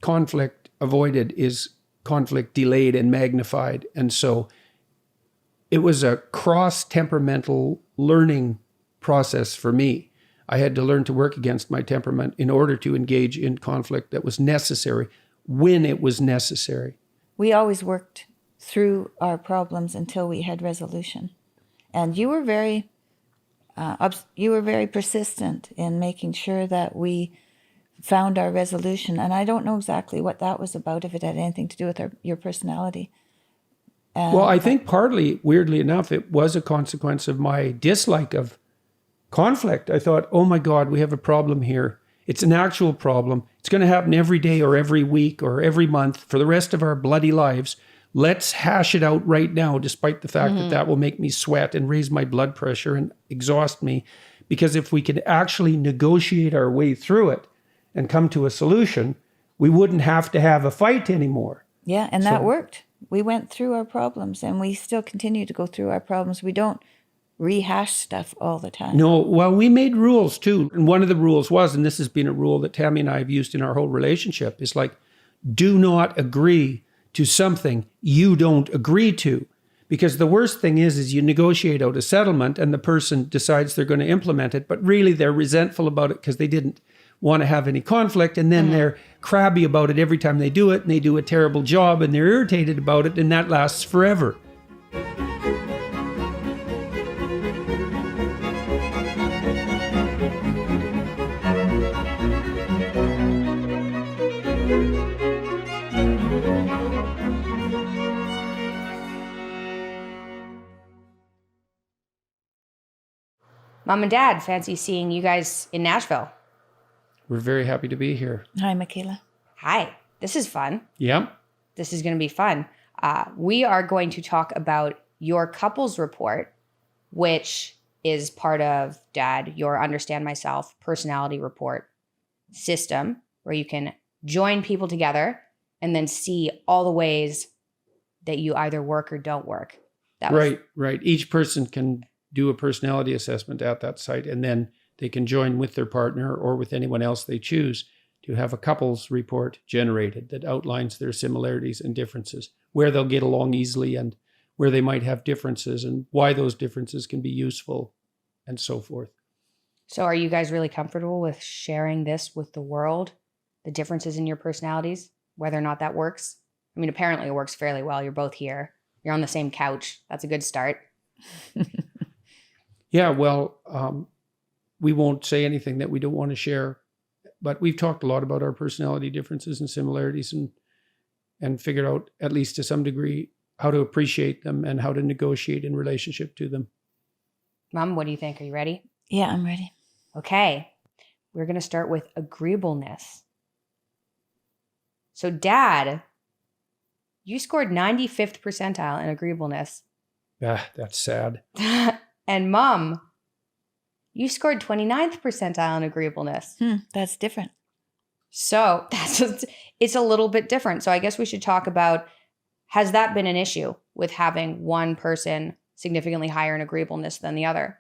conflict avoided is conflict delayed and magnified. And so it was a cross-temperamental learning process for me. I had to learn to work against my temperament in order to engage in conflict that was necessary when it was necessary. We always worked through our problems until we had resolution. And you were very persistent in making sure that we found our resolution. And I don't know exactly what that was about, if it had anything to do with your personality. Well, I think partly, weirdly enough, it was a consequence of my dislike of conflict. I thought, oh my God, we have a problem here. It's an actual problem. It's going to happen every day or every week or every month for the rest of our bloody lives. Let's hash it out right now, despite the fact that that will make me sweat and raise my blood pressure and exhaust me. Because if we could actually negotiate our way through it and come to a solution, we wouldn't have to have a fight anymore. Yeah, and that worked. We went through our problems, and we still continue to go through our problems. We don't rehash stuff all the time. No, well, we made rules too. And one of the rules was, and this has been a rule that Tammy and I have used in our whole relationship, is like, do not agree to something you don't agree to. Because the worst thing is you negotiate out a settlement and the person decides they're going to implement it, but really they're resentful about it because they didn't want to have any conflict, and then they're crabby about it every time they do it, and they do a terrible job, and they're irritated about it, and that lasts forever. Mom and Dad, fancy seeing you guys in Nashville. We're very happy to be here. Hi, Michaela. Hi, this is fun. Yeah. This is going to be fun. We are going to talk about your couples report, which is part of, Dad, your Understand Myself personality report system, where you can join people together and then see all the ways that you either work or don't work. Right. Each person can do a personality assessment at that site, and then they can join with their partner or with anyone else they choose to have a couples report generated that outlines their similarities and differences, where they'll get along easily and where they might have differences and why those differences can be useful and so forth. So are you guys really comfortable with sharing this with the world, the differences in your personalities, whether or not that works? I mean, apparently it works fairly well. You're both here. You're on the same couch. That's a good start. Yeah, well, we won't say anything that we don't want to share, but we've talked a lot about our personality differences and similarities and figured out, at least to some degree, how to appreciate them and how to negotiate in relationship to them. Mom, what do you think? Are you ready? Yeah, I'm ready. Okay. We're going to start with agreeableness. So Dad, you scored 95th percentile in agreeableness. That's sad. And Mom, you scored 29th percentile in agreeableness. That's different. So it's a little bit different. So I guess we should talk about, has that been an issue with having one person significantly higher in agreeableness than the other?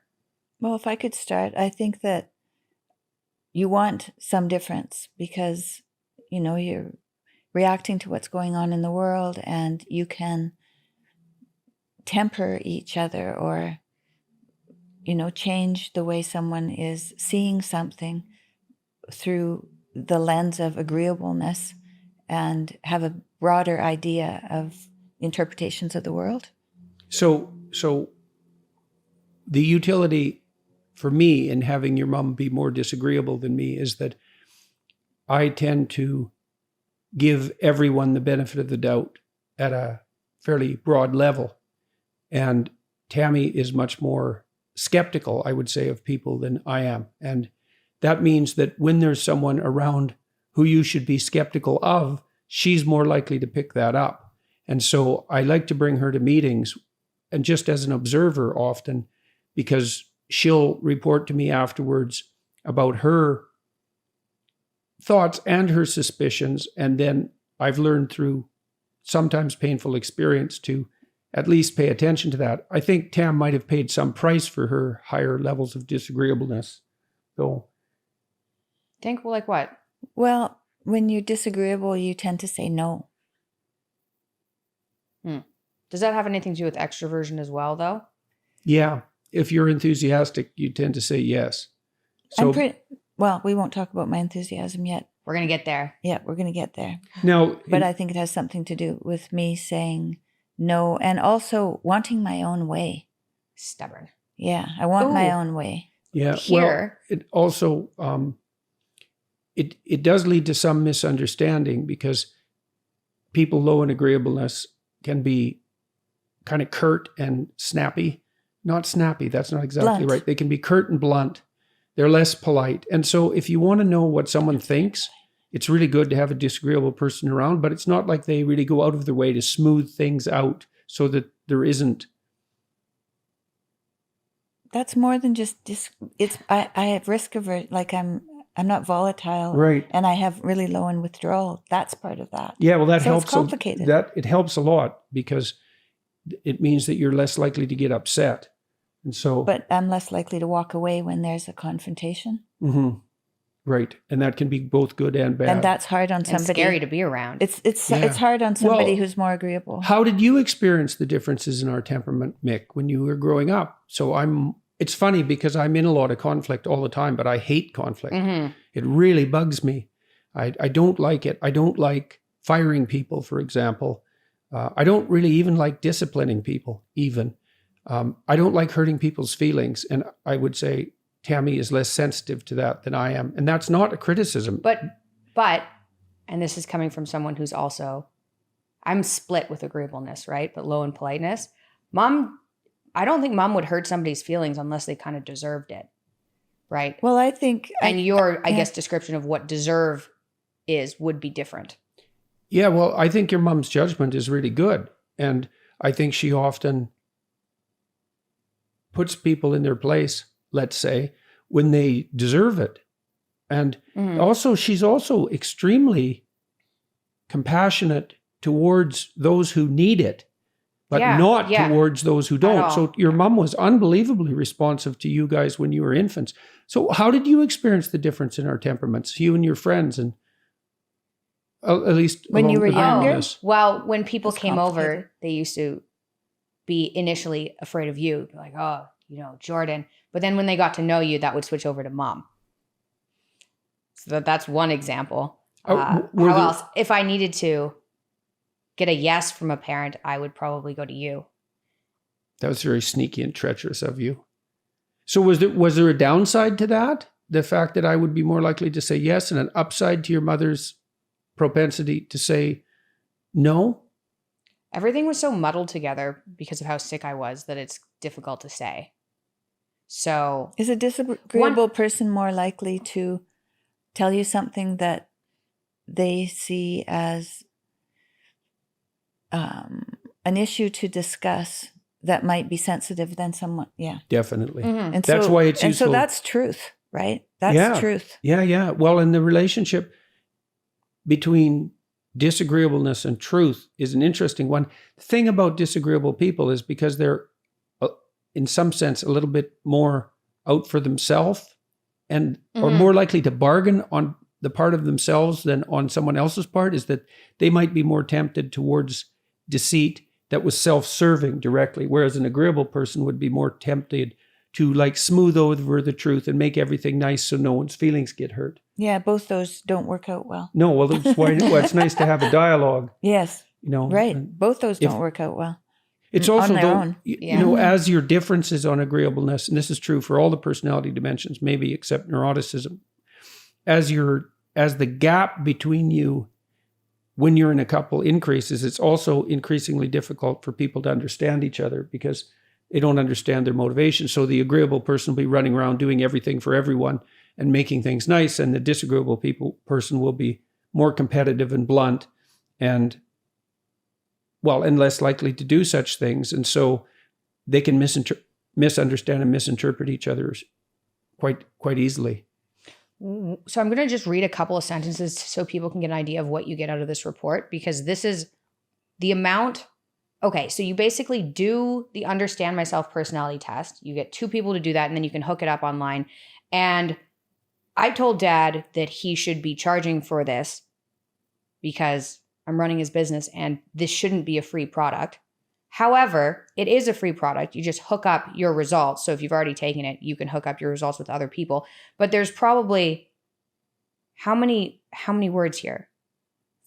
Well, if I could start, I think that you want some difference because, you're reacting to what's going on in the world, and you can temper each other or change the way someone is seeing something through the lens of agreeableness and have a broader idea of interpretations of the world. So the utility for me in having your mom be more disagreeable than me is that I tend to give everyone the benefit of the doubt at a fairly broad level. And Tammy is much more skeptical, I would say, of people than I am. And that means that when there's someone around who you should be skeptical of, she's more likely to pick that up. And so I like to bring her to meetings, and just as an observer often, because she'll report to me afterwards about her thoughts and her suspicions. And then I've learned through sometimes painful experience to at least pay attention to that. I think Tam might have paid some price for her higher levels of disagreeableness, though. Think like what? Well, when you're disagreeable, you tend to say no. Does that have anything to do with extroversion as well, though? Yeah. If you're enthusiastic, you tend to say yes. So Well, we won't talk about my enthusiasm yet. We're going to get there. Yeah, we're going to get there. now, But I think it has something to do with me saying no and also wanting my own way. Stubborn. Yeah, I want my Ooh. own way. yeah, Here- well, it also it does lead to some misunderstanding because people low in agreeableness can be kind of curt and snappy. Not snappy, that's not exactly Blunt. right. They can be curt and blunt. They're less polite. And so if you want to know what someone thinks, it's really good to have a disagreeable person around, but it's not like they really go out of their way to smooth things out so that there isn't. That's more than just I have risk aversion, like I'm not volatile. Right. And I have really low in withdrawal. That's part of that. Yeah, well, that So it's helps. complicated. It helps a lot because it means that you're less likely to get upset. And so, But I'm less likely to walk away when there's a confrontation. Mhm. Right. And that can be both good and bad. And that's hard on And somebody. scary to be around. It's Yeah. hard on somebody Well, who's more agreeable. How did you experience the differences in our temperament, Mick, when you were growing up? So it's funny because I'm in a lot of conflict all the time, but I hate conflict. Mhm. It really bugs me. I don't like it. I don't like firing people, for example. I don't really even like disciplining people, even. I don't like hurting people's feelings. And I would say Tammy is less sensitive to that than I am. And that's not a criticism. But, and this is coming from someone who's also, I'm split with agreeableness, right? But low in politeness. I don't think mom would hurt somebody's feelings unless they kind of deserved it, right? Well, I think... And your, I guess, description of what deserve would be different. Yeah, well, I think your mom's judgment is really good. And I think she often puts people in their place, let's say, when they deserve it. And also, she's also extremely compassionate towards those who need it, but not towards those who don't. So your mom was unbelievably responsive to you guys when you were infants. So how did you experience the difference in our temperaments, you and your friends, and at least When you were younger? agreeableness? Well, when people It's came over, complicated. they used to be initially afraid of you, like, oh, Jordan. But then when they got to know you, that would switch over to mom. So that's one example. How else? If I needed to get a yes from a parent, I would probably go to you. That was very sneaky and treacherous of you. So was there a downside to that? The fact that I would be more likely to say yes, and an upside to your mother's propensity to say no? Everything was so muddled together because of how sick I was that it's difficult to say. So Is a disagreeable person more likely to tell you something that they see as an issue to discuss that might be sensitive than someone? Yeah. Definitely. And That's why it's useful. And so that's truth, right? That's truth. Yeah. Well, and the relationship between disagreeableness and truth is an interesting one. The thing about disagreeable people is because they're, in some sense, a little bit more out for themselves and are more likely to bargain on the part of themselves than on someone else's part, is that they might be more tempted towards deceit that was self-serving directly, whereas an agreeable person would be more tempted to like smooth over the truth and make everything nice so no one's feelings get hurt. Yeah, both those don't work out well. No, well, that's why it's nice to have a dialogue. Yes. Right. And Both those don't work out well. it's also, their own. As your differences on agreeableness, and this is true for all the personality dimensions, maybe except neuroticism, as the gap between you when you're in a couple increases, it's also increasingly difficult for people to understand each other because they don't understand their motivation. So the agreeable person will be running around doing everything for everyone and making things nice, and the disagreeable person will be more competitive and blunt and less likely to do such things. And so they can misunderstand and misinterpret each other quite easily. So I'm going to just read a couple of sentences so people can get an idea of what you get out of this report, because this is the amount. Okay, so you basically do the Understand Myself personality test. You get 2 people to do that, and then you can hook it up online. And I told Dad that he should be charging for this because I'm running his business and this shouldn't be a free product. However, it is a free product. You just hook up your results. So if you've already taken it, you can hook up your results with other people. But there's probably how many words here?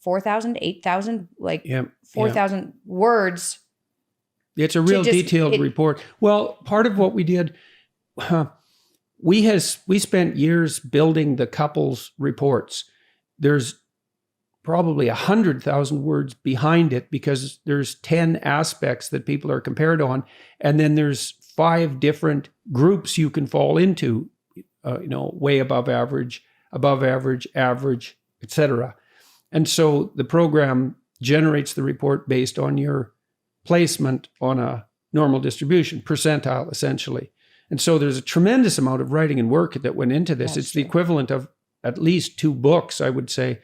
4,000, 8,000, like 4,000 words. It's a real detailed report. Well, part of what we did, we spent years building the couples reports. There's probably 100,000 words behind it because there's 10 aspects that people are compared on. And then there's 5 different groups you can fall into, way above average, average, etc. And so the program generates the report based on your placement on a normal distribution, percentile, essentially. And so there's a tremendous amount of writing and work that went into this. It's the equivalent of at least 2 books, I would say.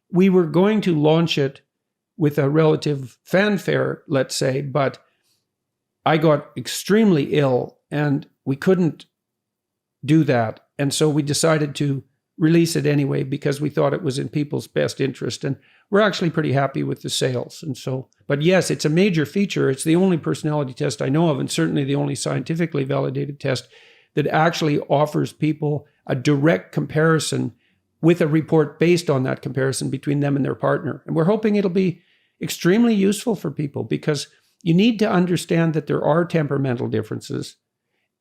We were going to launch it with a relative fanfare, let's say, but I got extremely ill and we couldn't do that. And so we decided to release it anyway because we thought it was in people's best interest. And we're actually pretty happy with the sales. And so, but yes, it's a major feature. It's the only personality test I know of, and certainly the only scientifically validated test that actually offers people a direct comparison with a report based on that comparison between them and their partner. And we're hoping it'll be extremely useful for people because you need to understand that there are temperamental differences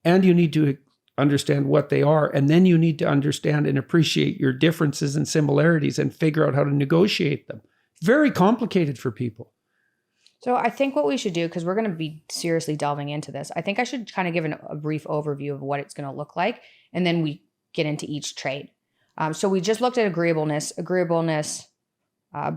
and you need to understand what they are. And then you need to understand and appreciate your differences and similarities and figure out how to negotiate them. Very complicated for people. So I think what we should do, because we're going to be seriously delving into this, I think I should kind of give a brief overview of what it's going to look like. And then we get into each trait. So we just looked at agreeableness. Agreeableness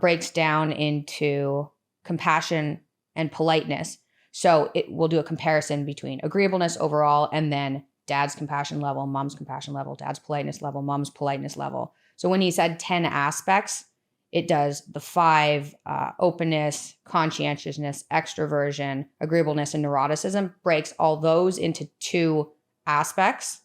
breaks down into compassion and politeness. So we'll do a comparison between agreeableness overall and then dad's compassion level, mom's compassion level, dad's politeness level, mom's politeness level. So when he said 10 aspects, it does the 5, openness, conscientiousness, extroversion, agreeableness, and neuroticism, breaks all those into 2 aspects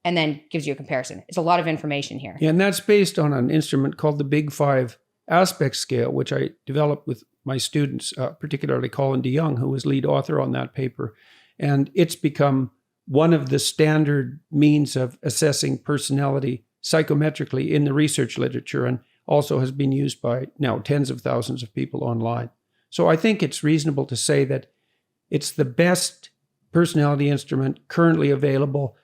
and then gives you a comparison. It's a lot of information here. Yeah, and that's based on an instrument called the Big 5 Aspect Scale, which I developed with my students, particularly Colin DeYoung, who was lead author on that paper. And it's become one of the standard means of assessing personality psychometrically in the research literature, and also has been used by now tens of thousands of people online. So I think it's reasonable to say that it's the best personality instrument currently available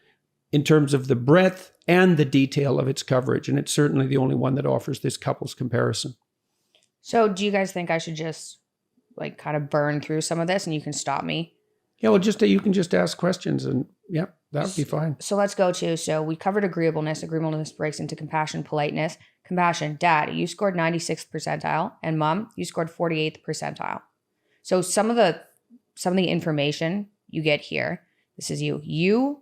in terms of the breadth and the detail of its coverage. And it's certainly the only one that offers this couples comparison. So do you guys think I should just kind of burn through some of this and you can stop me? Yeah, well, you can just ask questions and yeah, that would be fine. So let's go to, so we covered agreeableness. Agreeableness breaks into compassion, politeness. Compassion, dad, you scored 96th percentile, and mom, you scored 48th percentile. So some of the information you get here, this is you. You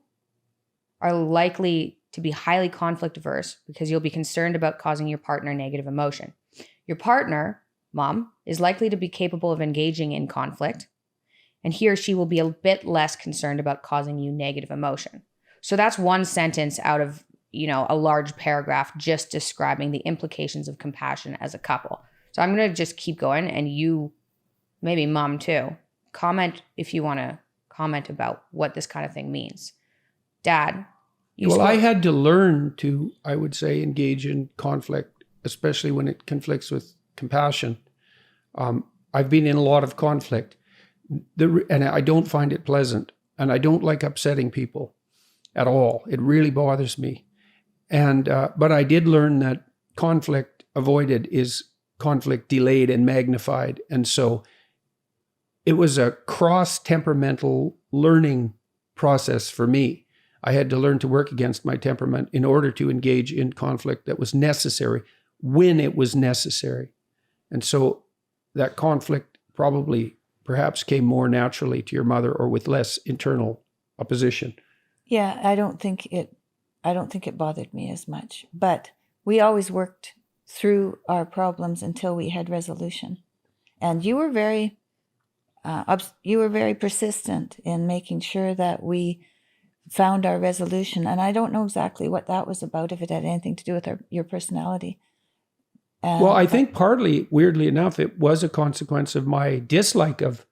are likely to be highly conflict averse because you'll be concerned about causing your partner negative emotion. Your partner, mom, is likely to be capable of engaging in conflict, and he or she will be a bit less concerned about causing you negative emotion. So that's one sentence out of, a large paragraph just describing the implications of compassion as a couple. So I'm going to just keep going, and you, maybe mom too, comment if you want to comment about what this kind of thing means. Dad, I had to learn to, I would say, engage in conflict, especially when it conflicts with compassion. I've been in a lot of conflict. And I don't find it pleasant, and I don't like upsetting people at all. It really bothers me. And but I did learn that conflict avoided is conflict delayed and magnified. And so it was a cross-temperamental learning process for me. I had to learn to work against my temperament in order to engage in conflict that was necessary when it was necessary. And so that conflict perhaps came more naturally to your mother or with less internal opposition. Yeah, I don't think it bothered me as much, but we always worked through our problems until we had resolution. And you were very persistent in making sure that we found our resolution. And I don't know exactly what that was about, if it had anything to do with your personality. Well, I think partly, weirdly enough, it was a consequence of my dislike of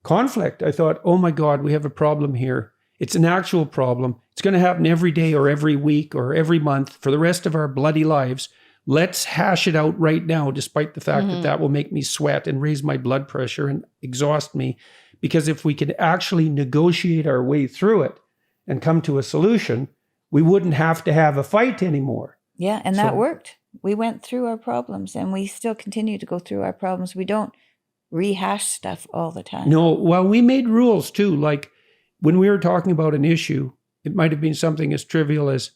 conflict. I thought, oh my God, we have a problem here. It's an actual problem. It's going to happen every day or every week or every month for the rest of our bloody lives. Let's hash it out right now, despite the fact that that will make me sweat and raise my blood pressure and exhaust me. Because if we could actually negotiate our way through it and come to a solution, we wouldn't have to have a fight anymore. Yeah, and that worked. We went through our problems, and we still continue to go through our problems. We don't rehash stuff all the time. No, well, we made rules too. Like when we were talking about an issue, it might have been something as trivial as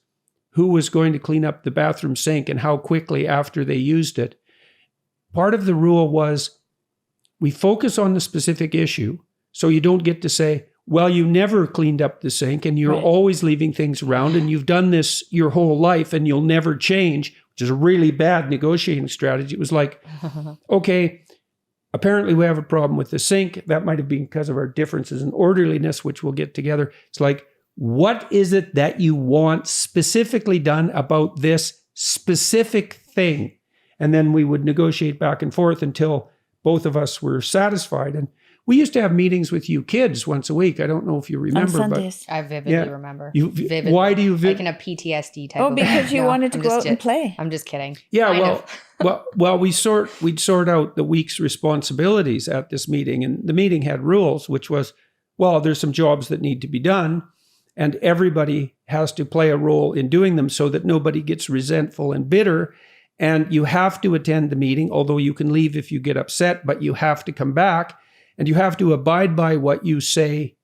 who was going to clean up the bathroom sink and how quickly after they used it. Part of the rule was we focus on the specific issue, so you don't get to say, well, you never cleaned up the sink and you're always leaving things around and you've done this your whole life and you'll never change, which is a really bad negotiating strategy. It was like, okay, apparently we have a problem with the sink. That might have been because of our differences in orderliness, which we'll get together. It's like, what is it that you want specifically done about this specific thing? And then we would negotiate back and forth until both of us were satisfied. And we used to have meetings with you kids once a week. I don't know if you remember. On Sundays. I vividly remember. Vividly. Why do you like in a PTSD type Oh, of because you wanted to I'm go just out and play. I'm just kidding. Yeah, we'd sort out the week's responsibilities at this meeting. And the meeting had rules, which was, well, there's some jobs that need to be done. And everybody has to play a role in doing them so that nobody gets resentful and bitter. And you have to attend the meeting, although you can leave if you get upset, but you have to come back and you have to abide by what you say,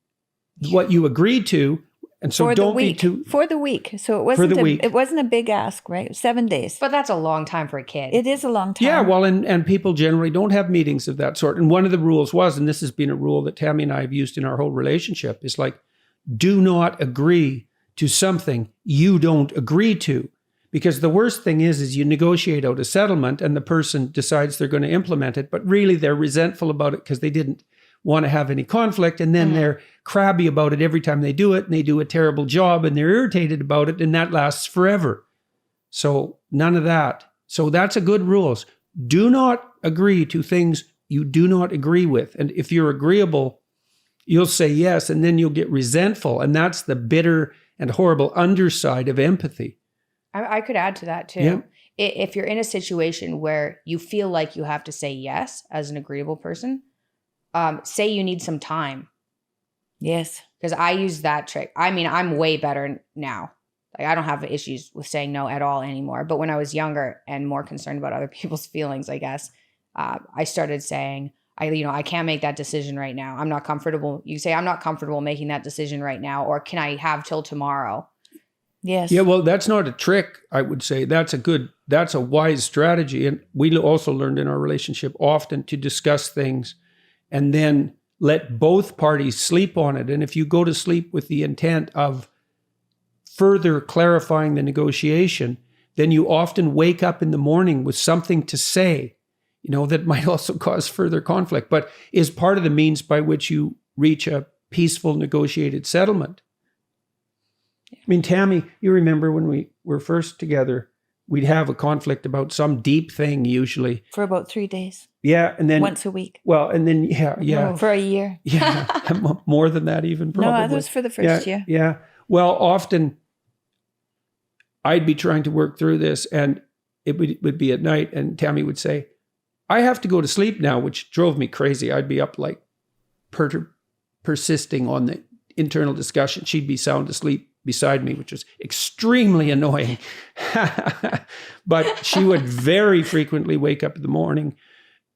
what you agree to. And so for don't be too... For the week. So it wasn't a big ask, right? 7 days. But that's a long time for a kid. It is a long time. Yeah, well, and people generally don't have meetings of that sort. And one of the rules was, and this has been a rule that Tammy and I have used in our whole relationship, is like, do not agree to something you don't agree to. Because the worst thing is you negotiate out a settlement and the person decides they're going to implement it, but really they're resentful about it because they didn't want to have any conflict. And then they're crabby about it every time they do it, and they do a terrible job and they're irritated about it, and that lasts forever. So none of that. So that's a good rules. Do not agree to things you do not agree with. And if you're agreeable, you'll say yes, and then you'll get resentful. And that's the bitter and horrible underside of empathy. I could add to that too. Yeah. If you're in a situation where you feel like you have to say yes as an agreeable person, say you need some time. Yes. Because I use that trick. I mean, I'm way better now. Like I don't have issues with saying no at all anymore. But when I was younger and more concerned about other people's feelings, I guess, I started saying, I can't make that decision right now. I'm not comfortable. You say, I'm not comfortable making that decision right now. Or can I have till tomorrow? Yes. Yeah, well, that's not a trick, I would say. That's a wise strategy. And we also learned in our relationship often to discuss things and then let both parties sleep on it. And if you go to sleep with the intent of further clarifying the negotiation, then you often wake up in the morning with something to say, that might also cause further conflict, but is part of the means by which you reach a peaceful negotiated settlement. I mean, Tammy, you remember when we were first together, we'd have a conflict about some deep thing usually. For about 3 days. Yeah. And then once a week. Well, and then, yeah. For a year. Yeah. More than that even probably. No, that was for the first year. Yeah. Well, often I'd be trying to work through this and it would be at night and Tammy would say, I have to go to sleep now, which drove me crazy. I'd be up like persisting on the internal discussion. She'd be sound asleep beside me, which was extremely annoying. But she would very frequently wake up in the morning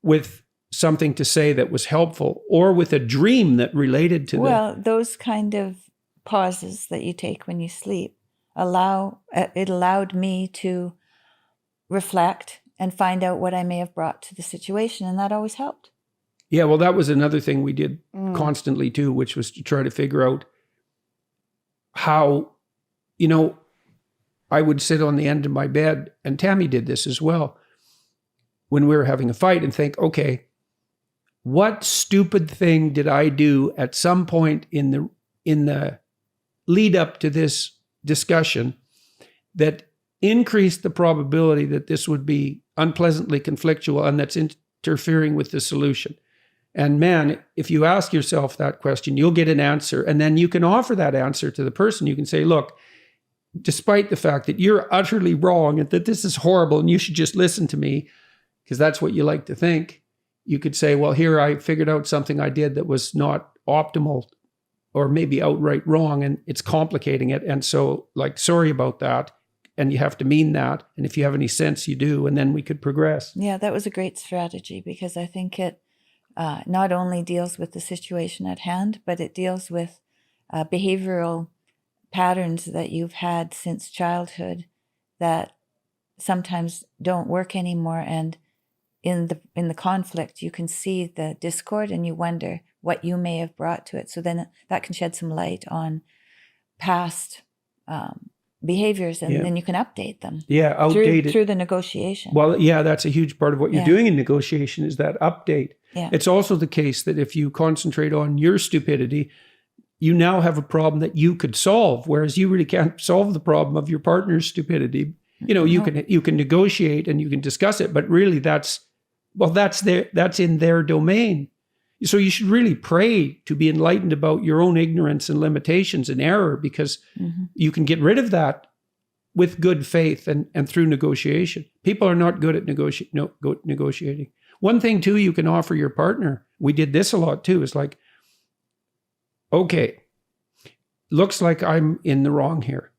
with something to say that was helpful or with a dream that related to those kind of pauses that you take when you sleep allowed me to reflect and find out what I may have brought to the situation. And that always helped. Yeah, well, that was another thing we did constantly too, which was to try to figure out how, I would sit on the end of my bed, and Tammy did this as well, when we were having a fight and think, okay, what stupid thing did I do at some point in the lead up to this discussion that increased the probability that this would be unpleasantly conflictual and that's interfering with the solution. And man, if you ask yourself that question, you'll get an answer. And then you can offer that answer to the person. You can say, look, despite the fact that you're utterly wrong and that this is horrible and you should just listen to me, because that's what you like to think, you could say, well, here I figured out something I did that was not optimal or maybe outright wrong, and it's complicating it. And so, like, sorry about that. And you have to mean that. And if you have any sense, you do. And then we could progress. Yeah, that was a great strategy, because I think it not only deals with the situation at hand, but it deals with behavioral patterns that you've had since childhood that sometimes don't work anymore. And in the conflict, you can see the discord and you wonder what you may have brought to it. So then that can shed some light on past behaviors, and then you can update them. Yeah, outdated. Through the negotiation. Well, yeah, that's a huge part of what you're doing in negotiation, is that update. Yeah. It's also the case that if you concentrate on your stupidity, you now have a problem that you could solve, whereas you really can't solve the problem of your partner's stupidity. You know, you can negotiate and you can discuss it, but really that's in their domain. So you should really pray to be enlightened about your own ignorance and limitations and error, because you can get rid of that with good faith and through negotiation. People are not good at negotiating. One thing too you can offer your partner, we did this a lot too, is like, okay, looks like I'm in the wrong here.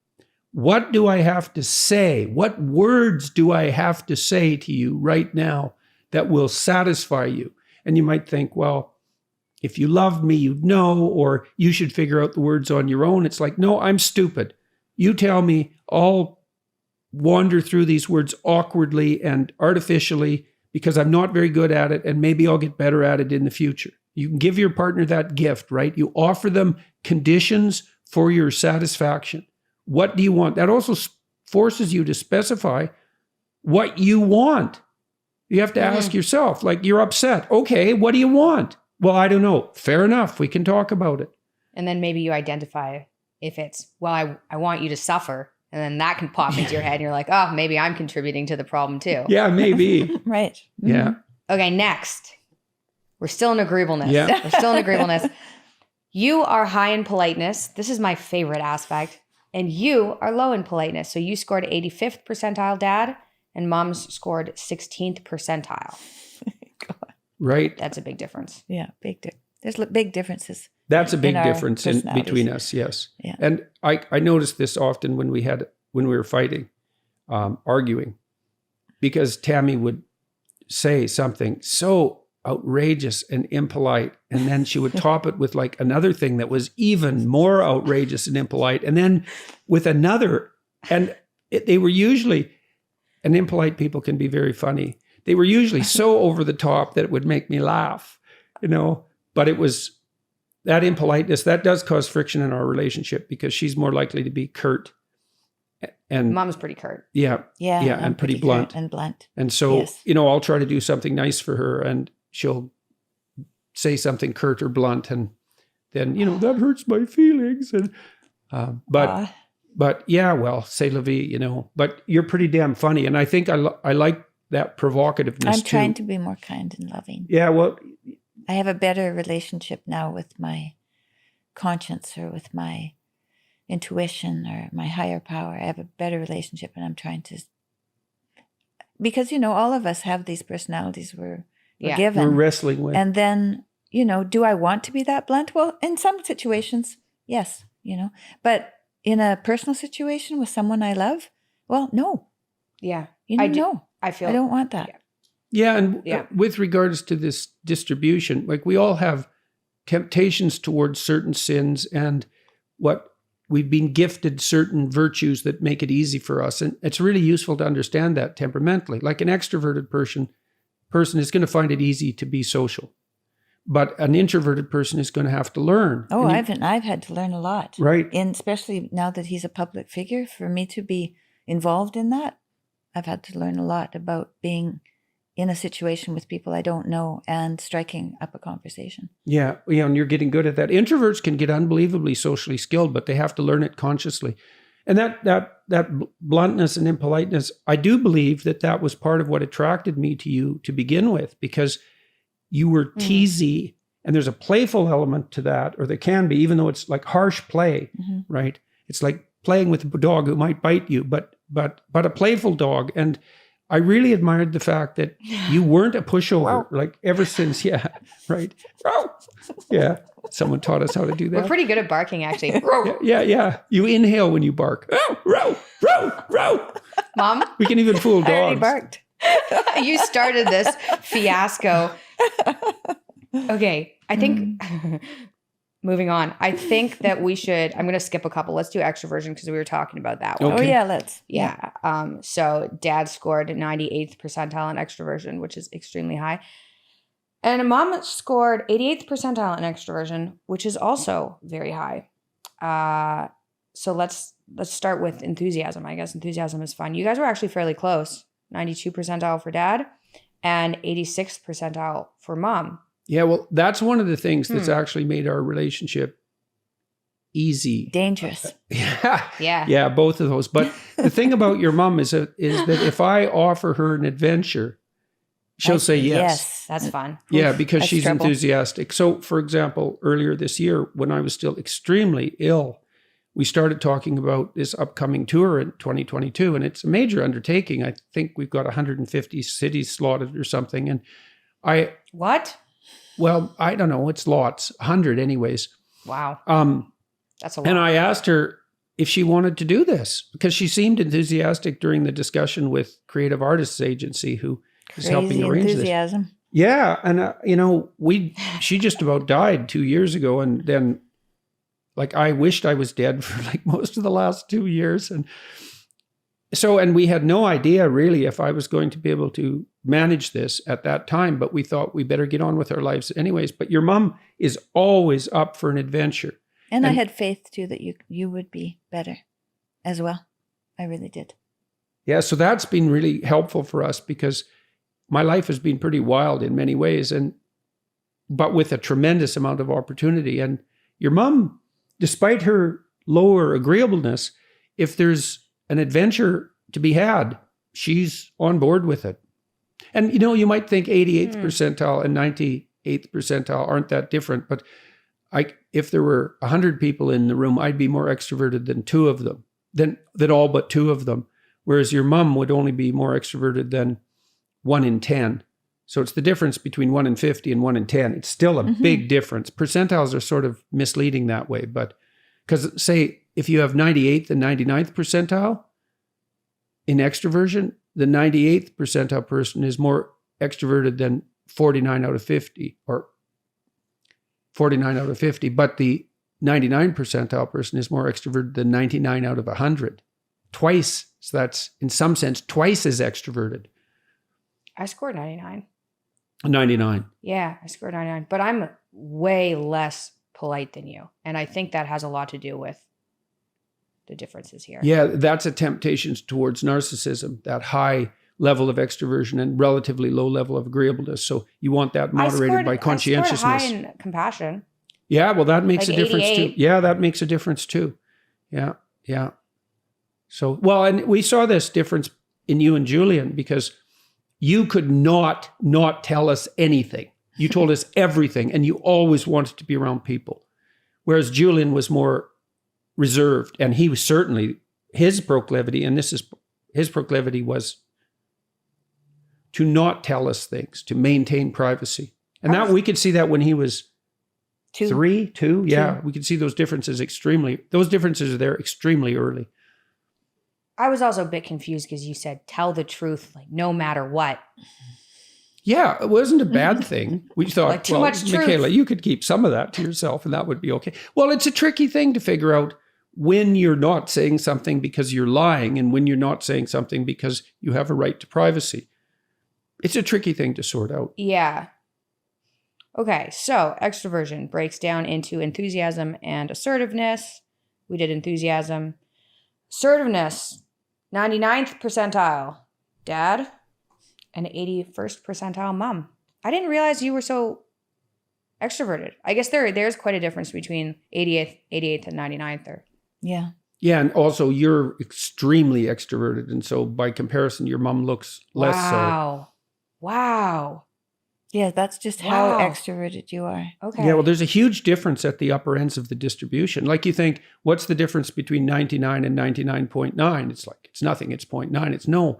What do I have to say? What words do I have to say to you right now that will satisfy you? And you might think, well, if you loved me, you'd know, or you should figure out the words on your own. It's like, no, I'm stupid. You tell me, I'll wander through these words awkwardly and artificially because I'm not very good at it, and maybe I'll get better at it in the future. You can give your partner that gift, right? You offer them conditions for your satisfaction. What do you want? That also forces you to specify what you want. You have to ask yourself, like, you're upset. Okay, what do you want? Well, I don't know. Fair enough. We can talk about it. And then maybe you identify if it's, well, I want you to suffer. And then that can pop into your head and you're like, oh, maybe I'm contributing to the problem too. Yeah, maybe. Right. Yeah. Okay, next. We're still in agreeableness. Yeah. We're still in agreeableness. You are high in politeness. This is my favorite aspect. And you are low in politeness. So you scored 85th percentile, Dad, and Mom's scored 16th percentile. Right. That's a big difference. Yeah, there's big differences. That's a big our difference in between us, yes. Yeah. And I noticed this often when we were fighting, arguing, because Tammy would say something so outrageous and impolite, and then she would top it with like another thing that was even more outrageous and impolite, and then with another, and they were usually, and impolite people can be very funny. They were usually so over the top that it would make me laugh, but it was that impoliteness that does cause friction in our relationship, because she's more likely to be curt. And Mom's pretty curt. Yeah, and pretty blunt. And blunt. And so, I'll try to do something nice for her, and she'll say something curt or blunt, and then, that hurts my feelings. And but yeah, well, c'est la vie, but you're pretty damn funny. And I think I like that provocativeness I'm trying to be more kind and loving. Yeah, well, I have a better relationship now with my conscience, or with my intuition, or my higher power. I have a better relationship, and I'm trying to, because, all of us have these personalities we're given. We're wrestling with. And then, do I want to be that blunt? Well, in some situations, yes, but in a personal situation with someone I love, well, no. Yeah. No. I don't want that. Yeah. And with regards to this distribution, like, we all have temptations towards certain sins, and what we've been gifted certain virtues that make it easy for us. And it's really useful to understand that temperamentally. Like, an extroverted person is going to find it easy to be social, but an introverted person is going to have to learn. Oh, I've had to learn a lot. Right. And especially now that he's a public figure, for me to be involved in that, I've had to learn a lot about being in a situation with people I don't know and striking up a conversation. Yeah, and you're getting good at that. Introverts can get unbelievably socially skilled, but they have to learn it consciously. And that bluntness and impoliteness, I do believe that was part of what attracted me to you to begin with, because you were teasy, and there's a playful element to that, or there can be, even though it's like harsh play, right? It's like playing with a dog who might bite you, but a playful dog. And I really admired the fact that you weren't a pushover, like ever since, right? Yeah, someone taught us how to do that. We're pretty good at barking, actually. Yeah. You inhale when you bark. Row. Mom? We can even fool dogs. I already barked. You started this fiasco. Okay, I think, moving on, I think that we should, I'm going to skip a couple. Let's do extroversion because we were talking about that one. Okay. Oh, yeah, let's. Yeah. So Dad scored 98th percentile in extroversion, which is extremely high. And Mom scored 88th percentile in extroversion, which is also very high. So let's start with enthusiasm. I guess enthusiasm is fun. You guys were actually fairly close. 92th percentile for Dad and 86th percentile for Mom. Yeah, well, that's one of the things that's actually made our relationship easy. Dangerous. Yeah, both of those. But the thing about your mom is that if I offer her an adventure, she'll say yes. That's fun. Yeah, because That's she's trouble. enthusiastic. So, for example, earlier this year, when I was still extremely ill, we started talking about this upcoming tour in 2022, and it's a major undertaking. I think we've got 150 cities slotted or something. And What? well, I don't know, it's lots, 100 anyways. Wow. That's a lot. And I asked her if she wanted to do this, because she seemed enthusiastic during the discussion with Creative Artists Agency, who is helping Crazy arrange this. enthusiasm. Yeah, and she just about died 2 years ago, and then like I wished I was dead for like most of the last 2 years, and we had no idea really if I was going to be able to manage this at that time, but we thought we better get on with our lives anyways. But your mom is always up for an adventure. And I had faith too that you would be better as well. I really did. Yeah, so that's been really helpful for us, because my life has been pretty wild in many ways, but with a tremendous amount of opportunity. And your mom, despite her lower agreeableness, if there's an adventure to be had, she's on board with it. And you might think 88th percentile and 98th percentile aren't that different, but if there were 100 people in the room, I'd be more extroverted than two of them, than all but two of them. Whereas your mom would only be more extroverted than 1 in 10. So it's the difference between 1 in 50 and 1 in 10. It's still a big difference. Percentiles are sort of misleading that way, but because say if you have 98th and 99th percentile in extroversion, the 98th percentile person is more extroverted than 49 out of 50 or 49 out of 50, but the 99 percentile person is more extroverted than 99 out of 100. Twice. So that's in some sense twice as extroverted. I scored 99. 99. Yeah, I scored 99, but I'm way less polite than you. And I think that has a lot to do with the differences here. Yeah, that's a temptation towards narcissism, that high level of extroversion and relatively low level of agreeableness. So you want that moderated by conscientiousness. I scored high in compassion. Yeah, well, that makes Like a difference 88. too. Yeah, that makes a difference too. Yeah. So, well, and we saw this difference in you and Julian, because you could not tell us anything. You told us everything, and you always wanted to be around people. Whereas Julian was more reserved, and he was certainly, his proclivity, and his proclivity was to not tell us things, to maintain privacy. And that we could see that when he was 2. Yeah, we could see those differences are there extremely early. I was also a bit confused because you said, tell the truth, like no matter what. Yeah, it wasn't a bad thing. We thought, Like too much truth. Michaela, you could keep some of that to yourself and that would be okay. Well, it's a tricky thing to figure out when you're not saying something because you're lying and when you're not saying something because you have a right to privacy. It's a tricky thing to sort out. Yeah. Okay, so extroversion breaks down into enthusiasm and assertiveness. We did enthusiasm. Assertiveness, 99th percentile, Dad, and 81st percentile, Mom. I didn't realize you were so extroverted. I guess there's quite a difference between 88th and 99th. Yeah. Yeah, and also you're extremely extroverted, and so by comparison, your mom looks less so. Wow. Yeah, that's just how Wow. extroverted you are. Okay. Yeah, well, there's a huge difference at the upper ends of the distribution. Like you think, what's the difference between 99 and 99.9? It's like, it's nothing, it's 0.9.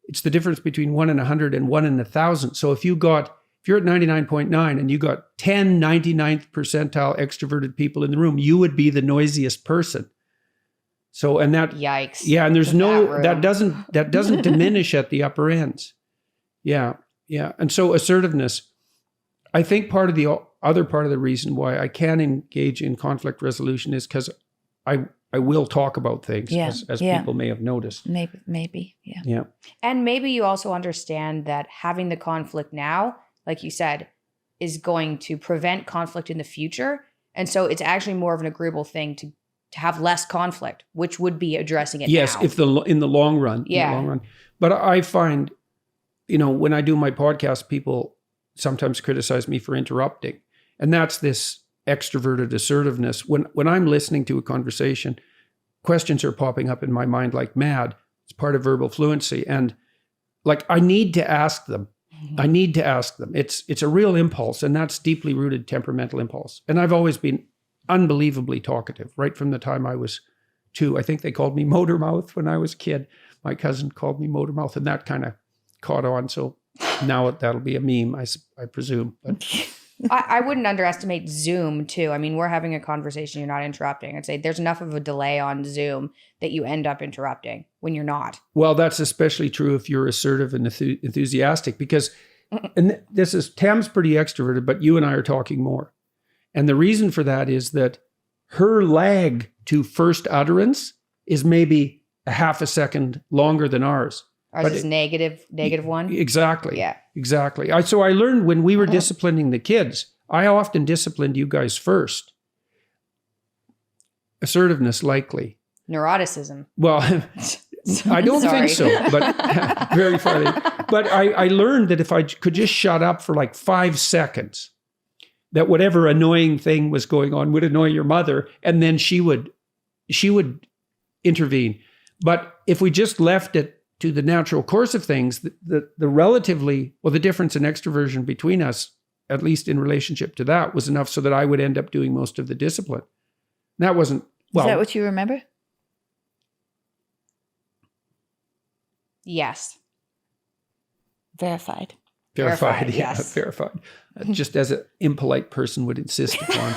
It's the difference between 1 in 100 and 1 in 1,000. So if you're at 99.9 and you got 10 99th percentile extroverted people in the room, you would be the noisiest person. So, and that, Yikes. yeah, and there's In that no, room. that doesn't diminish at the upper ends. Yeah. Yeah. And so assertiveness, I think other part of the reason why I can engage in conflict resolution is because I will talk about things, as people may have noticed. Maybe. Yeah. Yeah. And maybe you also understand that having the conflict now, like you said, is going to prevent conflict in the future. And so it's actually more of an agreeable thing to have less conflict, which would be addressing it Yes, now. in the long run. Yeah. In the long run. But I find, when I do my podcast, people sometimes criticize me for interrupting. And that's this extroverted assertiveness. When I'm listening to a conversation, questions are popping up in my mind like mad. It's part of verbal fluency. And like, I need to ask them. It's a real impulse, and that's deeply rooted temperamental impulse. And I've always been unbelievably talkative right from the time I was 2. I think they called me motor mouth when I was a kid. My cousin called me motor mouth, and that kind of caught on. So now that'll be a meme, I presume. But I wouldn't underestimate Zoom too. I mean, we're having a conversation, you're not interrupting. I'd say there's enough of a delay on Zoom that you end up interrupting when you're not. Well, that's especially true if you're assertive and enthusiastic, because, and Tam's pretty extroverted, but you and I are talking more. And the reason for that is that her lag to first utterance is maybe a half a second longer than ours. Ours is negative 1. Exactly. Yeah. Exactly. So I learned when we were disciplining the kids, I often disciplined you guys first. Assertiveness, likely. Neuroticism. Well, I don't think so, but very funny. But I learned that if I could just shut up for like 5 seconds, that whatever annoying thing was going on would annoy your mother, and then she would intervene. But if we just left it to the natural course of things, the difference in extroversion between us, at least in relationship to that, was enough so that I would end up doing most of the discipline. And that wasn't, well. Is that what you remember? Yes. Verified. Verified, yeah, yes. Verified. Just as an impolite person would insist upon.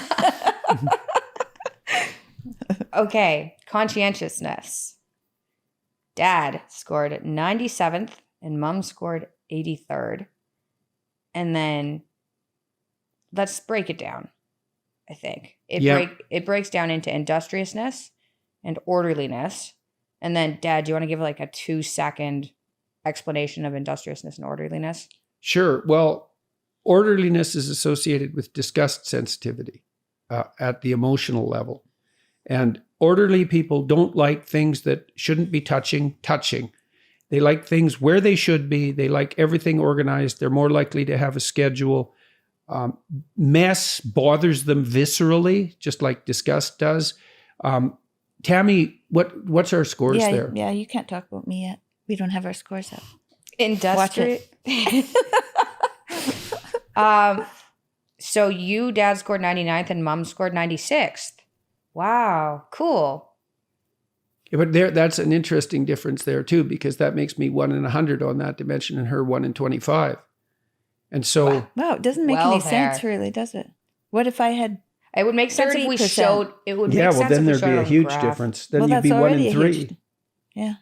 Okay, conscientiousness. Dad scored 97th and Mom scored 83rd. And then let's break it down, I think. It breaks down into industriousness and orderliness. And then, Dad, do you want to give like a 2-second explanation of industriousness and orderliness? Sure. Well, orderliness is associated with disgust sensitivity at the emotional level. And orderly people don't like things that shouldn't be touching. They like things where they should be. They like everything organized. They're more likely to have a schedule. Mess bothers them viscerally, just like disgust does. Tammy, what's our scores there? Yeah, you can't talk about me yet. We don't have our scores up. Industrious. So you, Dad, scored 99th and Mom scored 96th. Wow, cool. Yeah, but that's an interesting difference there too, because that makes me 1 in 100 on that dimension and her 1 in 25. And so, Wow, it doesn't make any sense, really, does it? What if I had? It would make sense if we 30%. showed. It would make yeah, sense well, then if we there'd be showed a on huge graph. difference. Then Well, you'd that's be 1 already in a 3. huge. Yeah.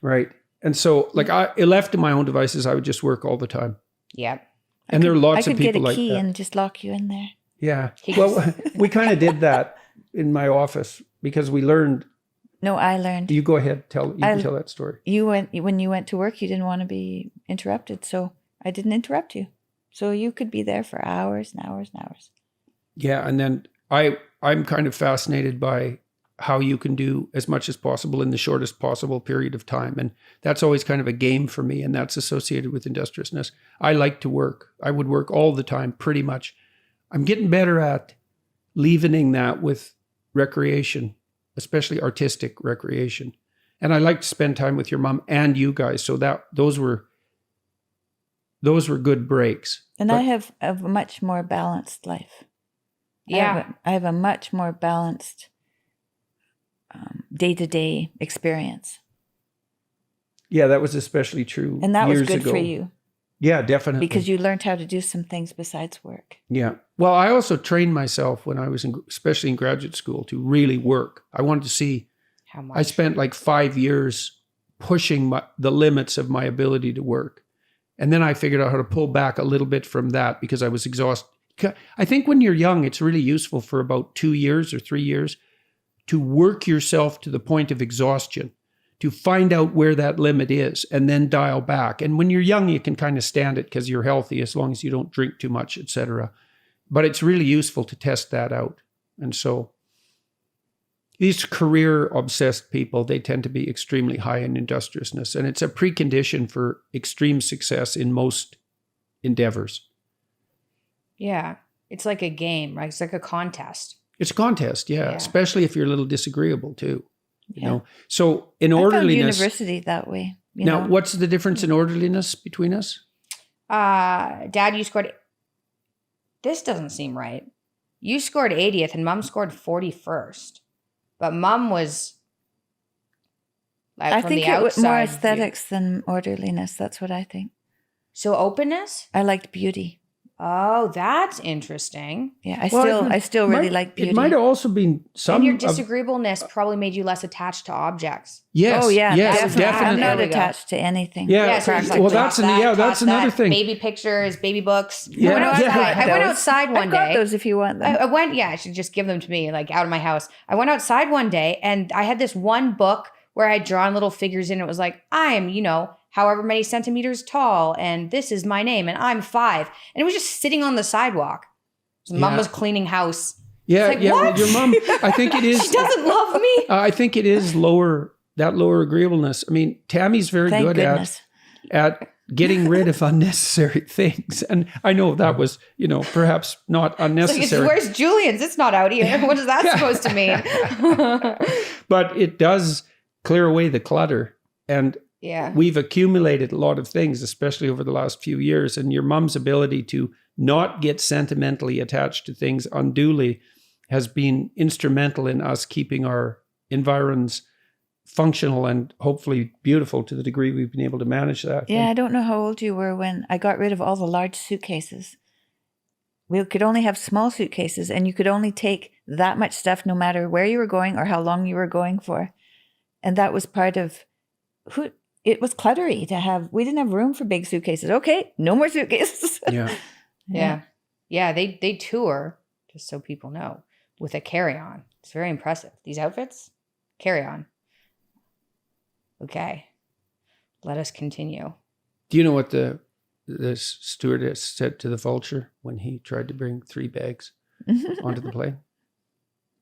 Right. And so, like, left to my own devices, I would just work all the time. Yep. And there are lots of I could get people a like key that. and just lock you in there. Yeah. Well, we kind of did that in my office because we learned. No, I learned. You go ahead. You can tell that story. When you went to work, you didn't want to be interrupted, so I didn't interrupt you. So you could be there for hours and hours and hours. Yeah, and then I'm kind of fascinated by how you can do as much as possible in the shortest possible period of time. And that's always kind of a game for me, and that's associated with industriousness. I like to work. I would work all the time, pretty much. I'm getting better at leavening that with recreation. especially artistic recreation. And I like to spend time with your mom and you guys. So those were good breaks. And But I have a much more balanced life. Yeah. I have a much more balanced day-to-day experience. yeah, that was especially true And that was years good ago. for you Yeah, definitely. because you learned how to do some things besides work. Yeah. Well, I also trained myself when I was especially in graduate school, to really work. I wanted to see. How much? I spent like 5 years pushing the limits of my ability to work. And then I figured out how to pull back a little bit from that because I was exhausted. I think when you're young, it's really useful for about 2 years or 3 years to work yourself to the point of exhaustion, to find out where that limit is and then dial back. And when you're young, you can kind of stand it because you're healthy as long as you don't drink too much, etc. But it's really useful to test that out. And so these career-obsessed people, they tend to be extremely high in industriousness. And it's a precondition for extreme success in most endeavors. Yeah. It's like a game, right? It's like a contest. It's a contest, yeah. Yeah. Especially if you're a little disagreeable too. You Yeah. know. So in I found orderliness. university that way. You Now, know? what's the difference in orderliness between us? Dad, you scored. This doesn't seem right. You scored 80th and Mom scored 41st. But Mom was like I from think the it was outside more view. aesthetics than orderliness. That's what I think. So openness? I liked beauty. Oh, that's interesting. Yeah, Well, I still really might- like beauty. It might have also been some And your of- disagreeableness probably made you less attached to objects. Yes. Oh yeah, Yes, definitely. I'm definitely. not There we go. attached to anything. Yeah, so well, you that's drop an- yeah, that's toss another that, thing. Baby pictures, baby books. Yeah, I went outside, yeah. I went Those. outside one I've got day. those if you want them. I went, yeah, I should just give them to me, like out of my house. I went outside one day and I had this one book where I had drawn little figures in. It was like, I'm, however many centimeters tall, and this is my name, and I'm 5. And it was just sitting on the sidewalk. Mom Yeah. was cleaning house. Yeah, It's like, yeah. Well, what? your mom, I think it is. She doesn't love me. I think it is lower agreeableness. I mean, Tammy's very Thank good goodness. at getting rid of unnecessary things. And I know that was, perhaps not It's like, unnecessary. where's Julian's? It's not out here. What is that supposed to mean? But it does clear away the clutter. And Yeah. we've accumulated a lot of things, especially over the last few years. And your mom's ability to not get sentimentally attached to things unduly has been instrumental in us keeping our environs functional and hopefully beautiful to the degree we've been able to manage that. Yeah, I don't know how old you were when I got rid of all the large suitcases. We could only have small suitcases, and you could only take that much stuff no matter where you were going or how long you were going for. And that was part of it was cluttery to have. We didn't have room for big suitcases. Okay, no more suitcases. Yeah. Yeah. They tour, just so people know, with a carry-on. It's very impressive. These outfits, carry-on. Okay. Let us continue. Do you know what the stewardess said to the vulture when he tried to bring 3 bags onto the plane?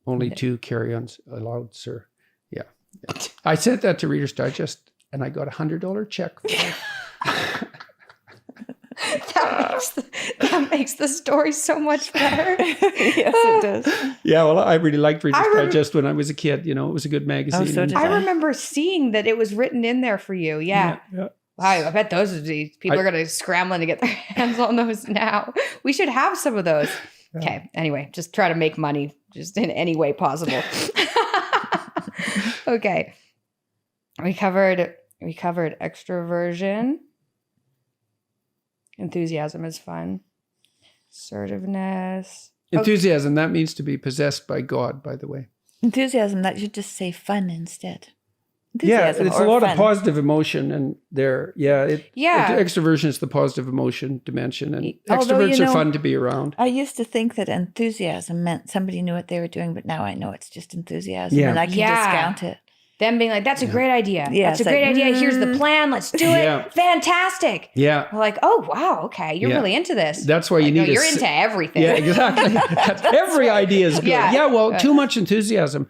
Only 2 carry-ons allowed, sir. Yeah. I sent that to Reader's Digest, and I got $100 check for it. That makes the story so much better. Yes, it does. Yeah, well, I really liked Reader's I Digest when I was a kid. It was a good magazine. so did I remember seeing that it was written in there for you. Yeah. Yeah. Wow, I bet people are going to scrambling to get their hands on those now. We should have some of those. Yeah. Okay. Anyway, just try to make money just in any way possible. Okay. We covered extroversion. Enthusiasm is fun. Assertiveness. Enthusiasm, that means to be possessed by God, by the way. Enthusiasm, that should just say fun instead. Yeah, Enthusiasm it's or a lot fun. of positive emotion, and extroversion is the positive emotion dimension, and Although, extroverts are fun to be around. I used to think that enthusiasm meant somebody knew what they were doing, but now I know it's just enthusiasm, Yeah. and I can discount it. Them being like, that's a great idea. Yeah, That's a it's great like, idea. Here's the plan. Let's do it. Yeah. Fantastic. Yeah, We're like, oh, wow. Okay. You're Yeah. really into this. that's why you Like, need no, to you're into everything. Yeah, exactly. Every idea is good. Yeah. Yeah, well, too much enthusiasm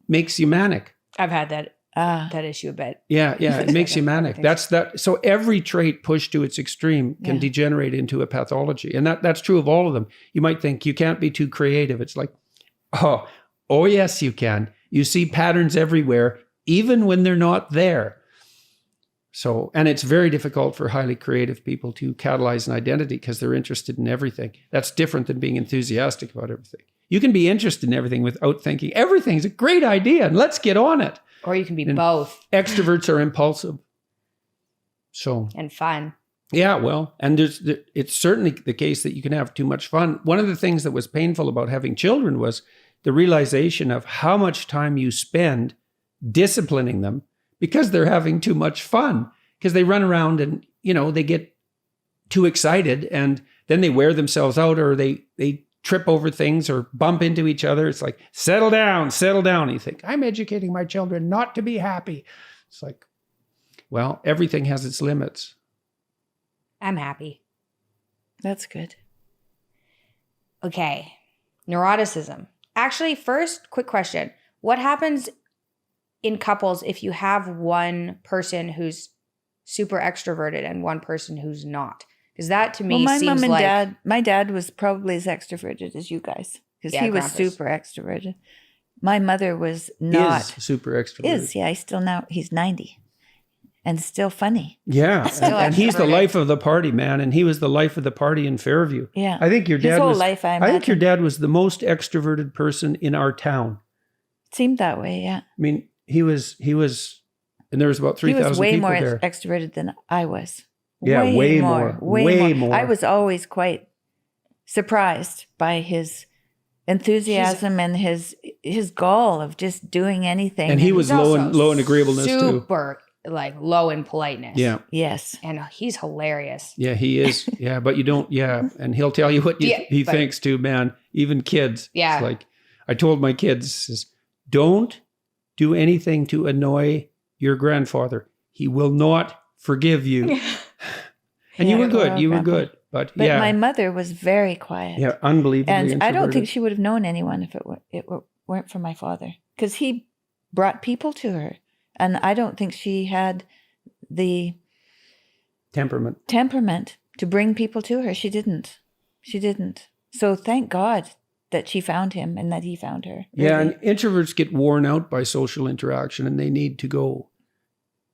makes you manic. I've had that Ah, issue a bit. Yeah, it makes you manic. Everything's- That's that. So every trait pushed to its extreme can Yeah. degenerate into a pathology, and that's true of all of them. You might think you can't be too creative. It's like, oh yes, you can. You see patterns everywhere, even when they're not there. So, and it's very difficult for highly creative people to catalyze an identity because they're interested in everything. That's different than being enthusiastic about everything. You can be interested in everything without thinking everything's a great idea and let's get on it. Or you can be both. Extroverts are impulsive. So, and fun. Yeah, well, and it's certainly the case that you can have too much fun. One of the things that was painful about having children was the realization of how much time you spend disciplining them because they're having too much fun, because they run around and, they get too excited and then they wear themselves out, or they trip over things or bump into each other. It's like, settle down. And you think, I'm educating my children not to be happy. It's like, well, everything has its limits. I'm happy. That's good. Okay. Neuroticism. Actually, first, quick question. What happens in couples if you have one person who's super extroverted and one person who's not? Because that to me seems like... my dad was probably as extroverted as you guys, because he was super extroverted. My mother was not. Is super extroverted. He's 90 and still funny. Yeah. And he's the life of the party, man. And he was the life of the party in Fairview. Yeah. I think your dad His whole was, life, I think your dad was the most extroverted person in our town. It seemed that way, yeah. I mean, he was, and there was about 3,000 people there. He was way more extroverted than I was. Yeah, way more. I was always quite surprised by his enthusiasm and his gall of just doing anything. And he was low in agreeableness too. Super low in politeness. Yeah. Yes. And he's hilarious. Yeah, he is. Yeah, but you don't. Yeah, and he'll tell you what he thinks too, man. Even kids. Yeah. It's like I told my kids, don't do anything to annoy your grandfather. He will not forgive you. And you were good. You were good. But my mother was very quiet. Yeah, unbelievably And introverted. I don't think she would have known anyone if it weren't for my father, because he brought people to her. And I don't think she had the temperament to bring people to her. She didn't. So thank God that she found him and that he found her. Really. Yeah, and introverts get worn out by social interaction and they need to go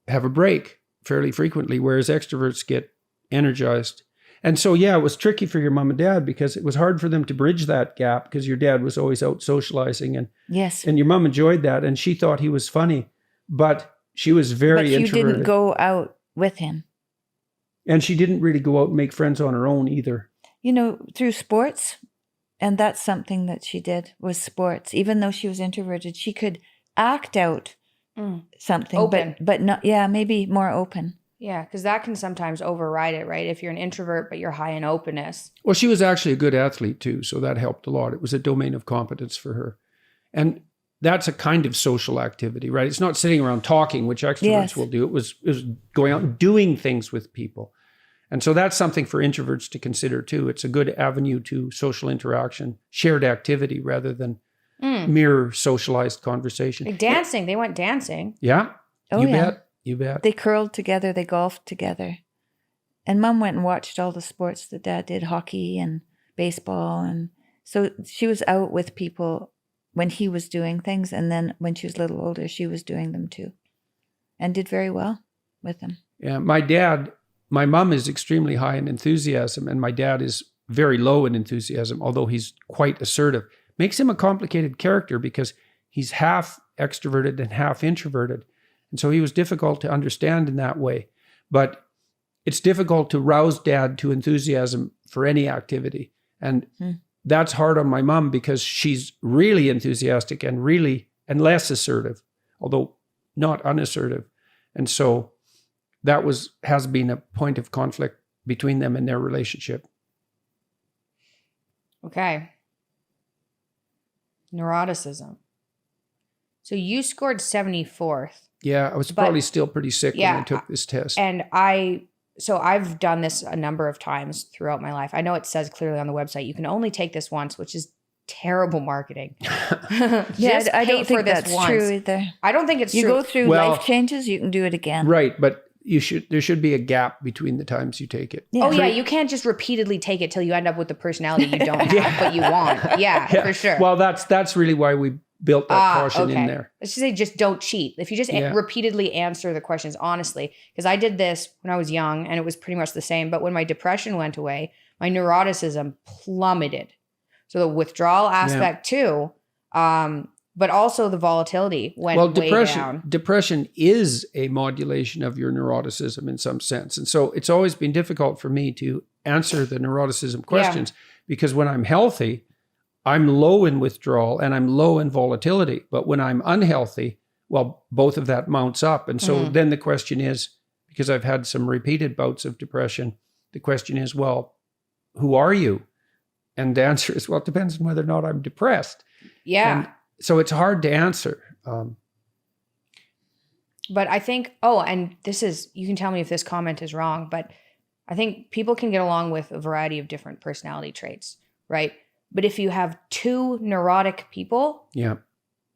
have a break fairly frequently, whereas extroverts get energized. And so, it was tricky for your mom and dad because it was hard for them to bridge that gap because your dad was always out socializing. And yes, and your mom enjoyed that and she thought he was funny, but she was very introverted. But you didn't go out with him. And she didn't really go out and make friends on her own either. Through sports. And that's something that she did, was sports. Even though she was introverted, she could act out something. Open. But not, maybe more open. Yeah, because that can sometimes override it, right? If you're an introvert, but you're high in openness. Well, she was actually a good athlete too, so that helped a lot. It was a domain of competence for her. And that's a kind of social activity, right? It's not sitting around talking, which extroverts will do. It was going out and doing things with people. And so that's something for introverts to consider too. It's a good avenue to social interaction, shared activity rather than mere socialized conversation. Like dancing. They went dancing. Yeah. Oh, You bet. They curled together. They golfed together. And Mom went and watched all the sports that Dad did, hockey and baseball. And so she was out with people when he was doing things. And then when she was a little older, she was doing them too. And did very well with them. Yeah. My mom is extremely high in enthusiasm and my dad is very low in enthusiasm, although he's quite assertive. Makes him a complicated character because he's half extroverted and half introverted. And so he was difficult to understand in that way. But it's difficult to rouse Dad to enthusiasm for any activity. And that's hard on my mom because she's really enthusiastic and less assertive, although not unassertive. And so that has been a point of conflict between them in their relationship. Okay. Neuroticism. So you scored 74th. Yeah, I was probably still pretty sick when I took this test. And I've done this a number of times throughout my life. I know it says clearly on the website, you can only take this once, which is terrible marketing. I don't think that's true either. I don't think it's true. You go through life changes, you can do it again. Right, but there should be a gap between the times you take it. Yeah. Oh yeah, you can't just repeatedly take it till you end up with the personality you don't have, but you want. Yeah, for sure. Well, that's really why built that caution in there. Let's just say just don't cheat. If you just Yeah. repeatedly answer the questions honestly, because I did this when I was young and it was pretty much the same. But when my depression went away, my neuroticism plummeted. So the withdrawal aspect too, but also the volatility went way down. Depression is a modulation of your neuroticism in some sense. And so it's always been difficult for me to answer the neuroticism questions because when I'm healthy, I'm low in withdrawal and I'm low in volatility. But when I'm unhealthy, well, both of that mounts up. And so then the question is, because I've had some repeated bouts of depression, the question is, well, who are you? And the answer is, well, it depends on whether or not I'm depressed. Yeah. And so it's hard to answer. But I think, and this is, you can tell me if this comment is wrong, but I think people can get along with a variety of different personality traits, right? But if you have two neurotic people,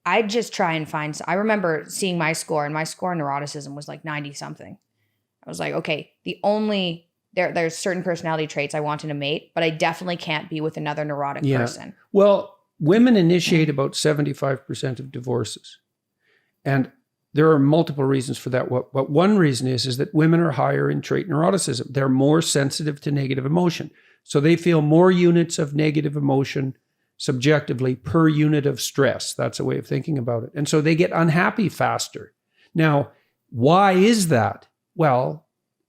I'd just try and find, I remember seeing my score and my score in neuroticism was like 90 something. I was like, okay, there's certain personality traits I want in a mate, but I definitely can't be with another neurotic person. Well, women initiate about 75% of divorces. And there are multiple reasons for that. But one reason is that women are higher in trait neuroticism. They're more sensitive to negative emotion. So they feel more units of negative emotion subjectively per unit of stress. That's a way of thinking about it. And so they get unhappy faster. Now, why is that? Well,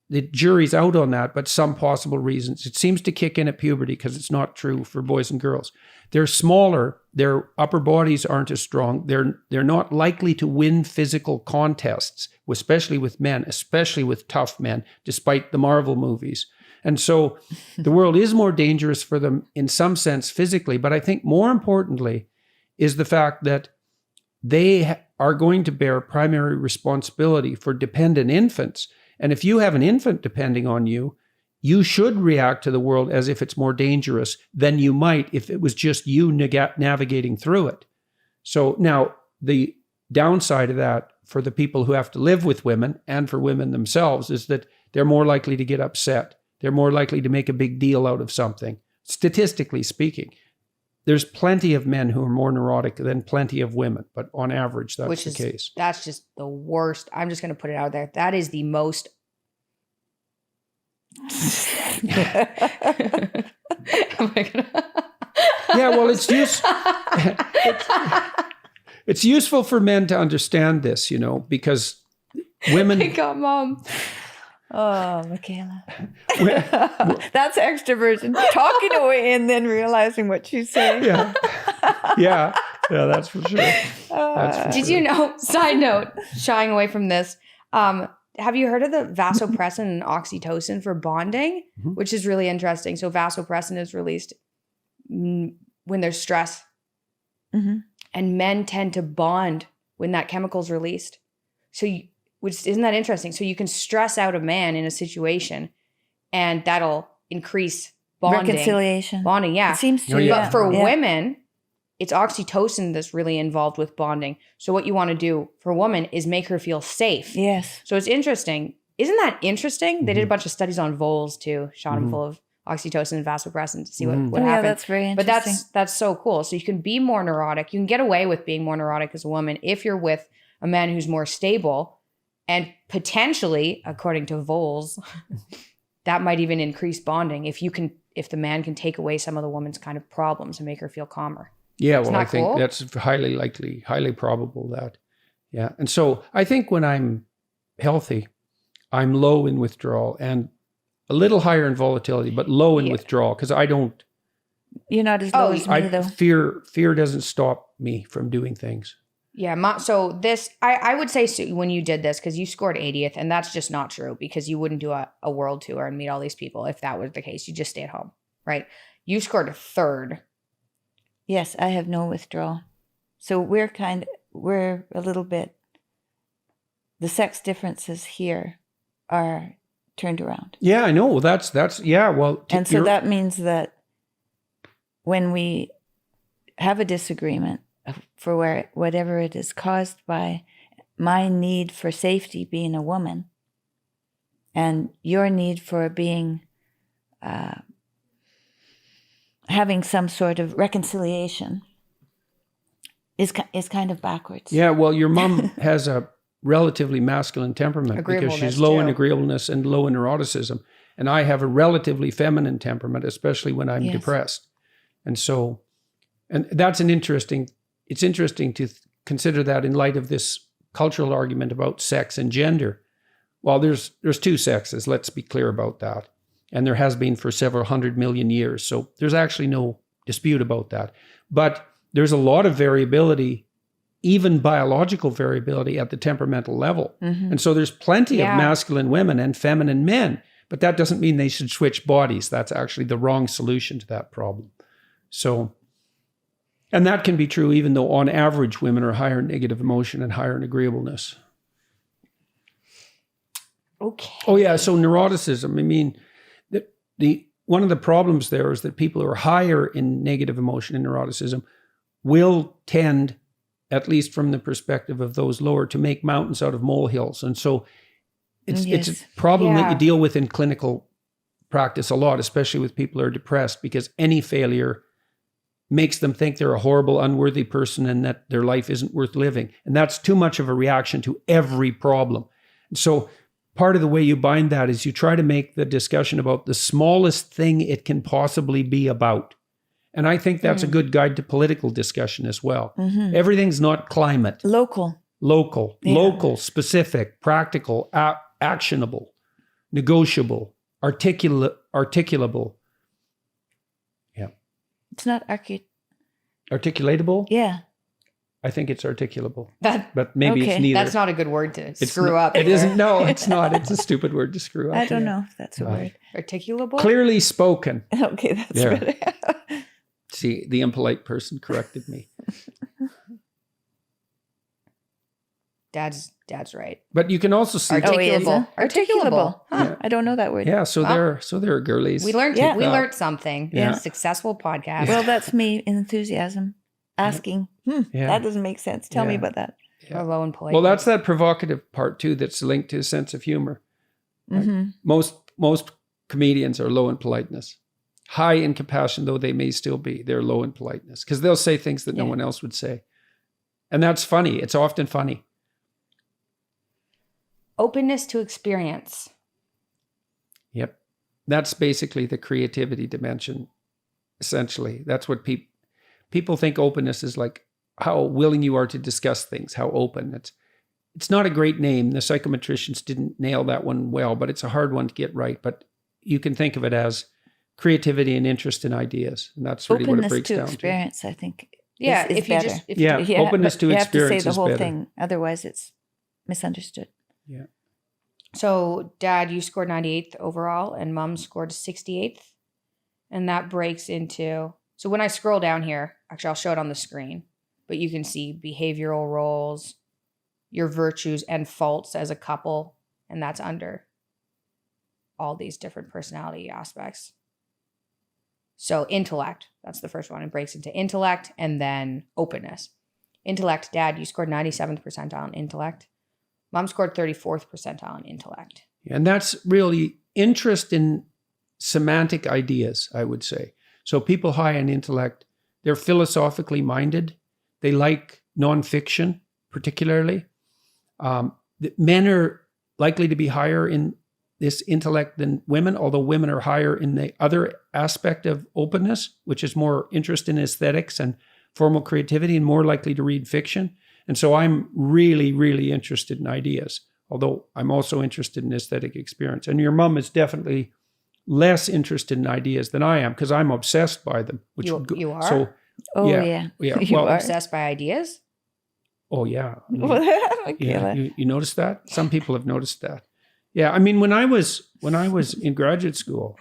the jury's out on that, but some possible reasons. It seems to kick in at puberty because it's not true for boys and girls. They're smaller. Their upper bodies aren't as strong. They're not likely to win physical contests, especially with men, especially with tough men, despite the Marvel movies. And so the world is more dangerous for them in some sense physically. But I think more importantly is the fact that they are going to bear primary responsibility for dependent infants. And if you have an infant depending on you, you should react to the world as if it's more dangerous than you might if it was just you navigating through it. So now the downside of that for the people who have to live with women and for women themselves is that they're more likely to get upset. They're more likely to make a big deal out of something. Statistically speaking, there's plenty of men who are more neurotic than plenty of women, but on average, that's the case. That's just the worst. I'm just going to put it out there. That is the most. Yeah, well, it's useful for men to understand this, because women. I got Mom. Oh, Michaela. That's extroversion. Talking away and then realizing what she's saying. Yeah, that's for sure. Did you know, side note, shying away from this, have you heard of the vasopressin and oxytocin for bonding, which is really interesting? So vasopressin is released when there's stress. And men tend to bond when that chemical is released. Which isn't that interesting? So you can stress out a man in a situation and that'll increase bonding. Reconciliation. Bonding, yeah. It seems to. But for women, it's oxytocin that's really involved with bonding. So what you want to do for a woman is make her feel safe. Yes. So it's interesting. Isn't that interesting? They did a bunch of studies on voles too, shot them full of oxytocin and vasopressin to see what happened. Yeah, that's very interesting. But that's so cool. So you can be more neurotic. You can get away with being more neurotic as a woman if you're with a man who's more stable. And potentially, according to voles, that might even increase bonding if the man can take away some of the woman's kind of problems and make her feel calmer. Yeah, well, I think that's highly likely, highly probable that. Yeah. And so I think when I'm healthy, I'm low in withdrawal and a little higher in volatility, but low in withdrawal because I don't. You're not as low as me, though. Fear doesn't stop me from doing things. Yeah. So this, I would say when you did this, because you scored 80th, and that's just not true because you wouldn't do a world tour and meet all these people if that was the case. You just stay at home, right? You scored a third. Yes, I have no withdrawal. So we're a little bit, the sex differences here are turned around. Yeah, I know. Well, that's yeah. Well, and so that means that when we have a disagreement for whatever it is caused by my need for safety being a woman and your need for being having some sort of reconciliation, is kind of backwards. Yeah, well, your mom has a relatively masculine temperament because she's Agreeableness, low in too. agreeableness and low in neuroticism. And I have a relatively feminine temperament, especially when I'm Yes. depressed. And so, and that's it's interesting to consider that in light of this cultural argument about sex and gender. Well, there's two sexes, let's be clear about that. And there has been for several 100 million years. So there's actually no dispute about that. But there's a lot of variability, even biological variability at the temperamental level. Mm-hmm. And so there's plenty Yeah. of masculine women and feminine men, but that doesn't mean they should switch bodies. That's actually the wrong solution to that problem. So, and that can be true even though on average women are higher in negative emotion and higher in agreeableness. Okay. Oh yeah, so neuroticism, I mean, the one of the problems there is that people who are higher in negative emotion and neuroticism will tend, at least from the perspective of those lower, to make mountains out of molehills. And so it's Yes. a problem that Yeah. you deal with in clinical practice a lot, especially with people who are depressed, because any failure makes them think they're a horrible, unworthy person and that their life isn't worth living. And that's too much of a reaction to every problem. And so part of the way you bind that is you try to make the discussion about the smallest thing it can possibly be about. And I think that's a good guide to political discussion as well. Mm-hmm. Everything's not climate. Local. Yeah. Local, specific, practical, actionable, negotiable, articulable. Yeah. It's not Articulatable? Yeah. I think it's articulable. That But maybe Okay. it's neither. that's not a good word to It's screw not- up. It either. isn't. No, it's not. It's a stupid word to screw up. I don't yeah. know if that's a Right. word. Articulable? Clearly spoken. Okay, that's There. better. See, the impolite person corrected me. Dad's right. But you can also see. Artic- Oh, he is, huh? Articulable. Huh. Yeah. I don't know that word. Yeah, so Well, there are girlies. We learned Yeah. we learned something. Yeah. Successful podcast. Well, that's me, enthusiasm. Asking, Yeah. that doesn't make sense. Tell me Yeah. about that. Or low and polite. Well, that's that provocative part too. That's linked to a sense of humor. Right. Mm-hmm. Most comedians are low in politeness, high in compassion, though they may still be. They're low in politeness because they'll say things that no Yeah. one else would say, and that's funny. It's often funny. openness to experience. Yep, that's basically the creativity dimension. Essentially, that's what people think openness is like. How willing you are to discuss things. How open. It's not a great name. The psychometricians didn't nail that one well, but it's a hard one to get right. But you can think of it as creativity and interest in ideas, and that's really Openness what it breaks to down experience, I think. Yeah, is if you better. just if Yeah. You openness to you have to experience say the is whole better. thing, otherwise it's misunderstood. to. Yeah. So, Dad, you scored 98th overall, and Mom scored 68th, and that breaks into. So when I scroll down here, actually, I'll show it on the screen, but you can see behavioral roles, your virtues and faults as a couple, and that's under all these different personality aspects. So intellect, that's the first one. It breaks into intellect and then openness. Intellect, Dad, you scored 97th percentile in intellect. Mom scored 34th percentile in intellect. And that's really interest in semantic ideas, I would say. So people high in intellect, they're philosophically minded. They like nonfiction, particularly. Men are likely to be higher in this intellect than women, although women are higher in the other aspect of openness, which is more interest in aesthetics and formal creativity and more likely to read fiction. And so I'm really, really interested in ideas, although I'm also interested in aesthetic experience. And your mom is definitely less interested in ideas than I am because I'm obsessed by them. You are? So, Oh, Yeah. yeah. You are. Obsessed by ideas? oh yeah. Okay, Yeah, you noticed that? Some people have noticed that. Yeah, I mean, when I was in graduate school,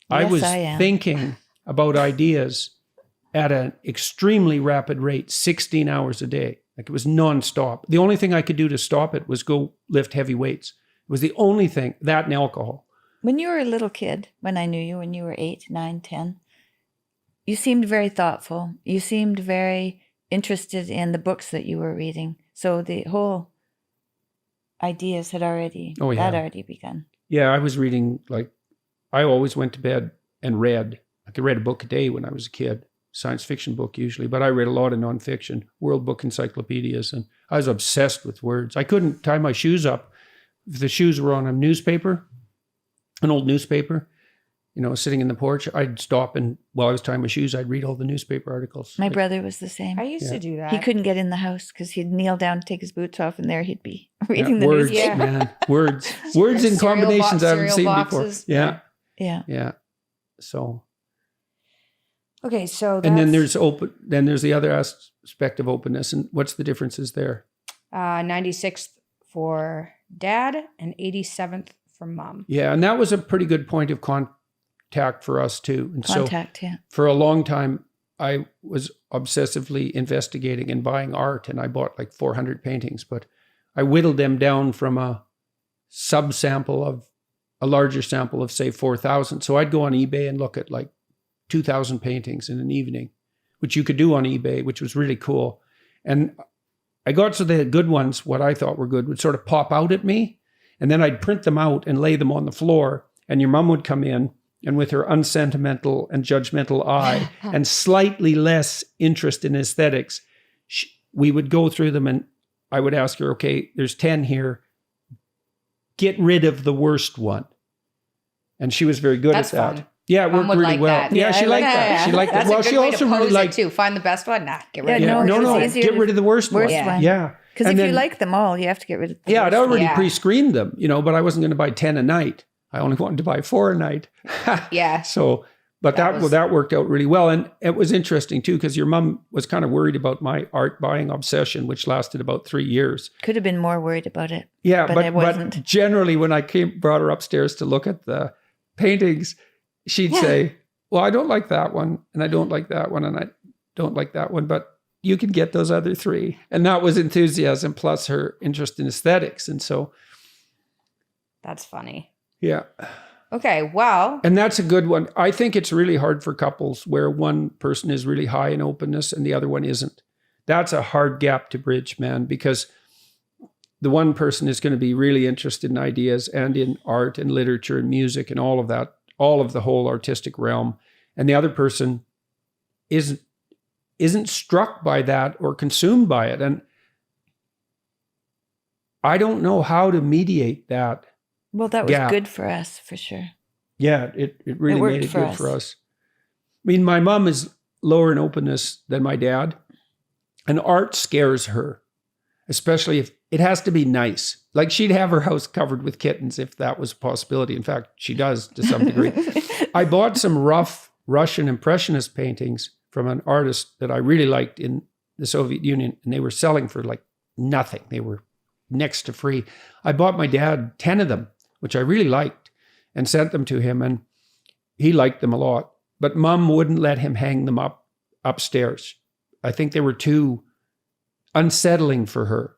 I Yes, was I am. thinking about ideas at an extremely rapid rate, 16 hours a day. Like it was nonstop. The only thing I could do to stop it was go lift heavy weights. It was the only thing, that and alcohol. When you were a little kid, when I knew you, when you were 8, 9, 10, you seemed very thoughtful. You seemed very interested in the books that you were reading. So the whole ideas had already, Oh, yeah. that already begun. Yeah, I was reading, like, I always went to bed and read. Like I read a book a day when I was a kid. science fiction book usually, but I read a lot of nonfiction, World Book encyclopedias, and I was obsessed with words. I couldn't tie my shoes up. If the shoes were on a newspaper, an old newspaper, sitting in the porch, I'd stop and while I was tying my shoes, I'd read all the newspaper articles. My brother was the same. I used to do that. He couldn't get in the house because he'd kneel down to take his boots off, and there he'd be reading the words, newspaper. man, words in combinations I haven't seen boxes. before. Yeah. Yeah. So. Okay, so and then there's Then there's the other aspect of openness, and what's the differences there? 96th for dad and 87th for mom. Yeah, and that was a pretty good point of contact for us too. And Contact, so for a long time, I was obsessively investigating and buying art, and I bought like 400 paintings, but I whittled them down from a subsample of a larger sample of say 4,000. So I'd go on eBay and look at like 2,000 paintings in an evening, which you could do on eBay, which was really cool. And I got so the good ones, what I thought were good, would sort of pop out at me. And then I'd print them out and lay them on the floor. And your mom would come in, and with her unsentimental and judgmental eye and slightly less interest in aesthetics, we would go through them, and I would ask her, okay, there's 10 here. Get rid of the worst one. And she was very good That's at that. fun. Yeah, it Mom worked would really like well. that. Yeah, she liked that. She liked that. That's Well, a good she way also to pose really it liked too. Find the best one. Get rid of Yeah, it. no, no, it's easier get to- rid of the worst one. one. Yeah. Because And if you then- like them all, you have to get rid of the Yeah, I'd worst one. already Yeah. pre-screened them, but I wasn't going to buy 10 a night. I only wanted to buy 4 a night. Yeah. So, but that worked out really well. And it was interesting too, because your mom was kind of worried about my art buying obsession, which lasted about 3 years. Could have been more worried about it. Yeah, But I wasn't. but generally when I brought her upstairs to look at the paintings, she'd say, well, I don't like that one, and I don't like that one, and I don't like that one, but you can get those other 3. And that was enthusiasm plus her interest in aesthetics. And so, That's funny. yeah. Okay, well, And that's a good one. I think it's really hard for couples where one person is really high in openness and the other one isn't. That's a hard gap to bridge, man, because the one person is going to be really interested in ideas and in art and literature and music and all of that, all of the whole artistic realm. And the other person isn't struck by that or consumed by it. And I don't know how to mediate that. Well, that was gap. good for us, for sure. Yeah, it really worked made it for good us. for us. I mean, my mom is lower in openness than my dad, and art scares her, especially if it has to be nice. Like she'd have her house covered with kittens if that was a possibility. In fact, she does to some degree. I bought some rough Russian Impressionist paintings from an artist that I really liked in the Soviet Union, and they were selling for like nothing. They were next to free. I bought my dad 10 of them, which I really liked, and sent them to him, and he liked them a lot. But Mom wouldn't let him hang them upstairs. I think they were too unsettling for her.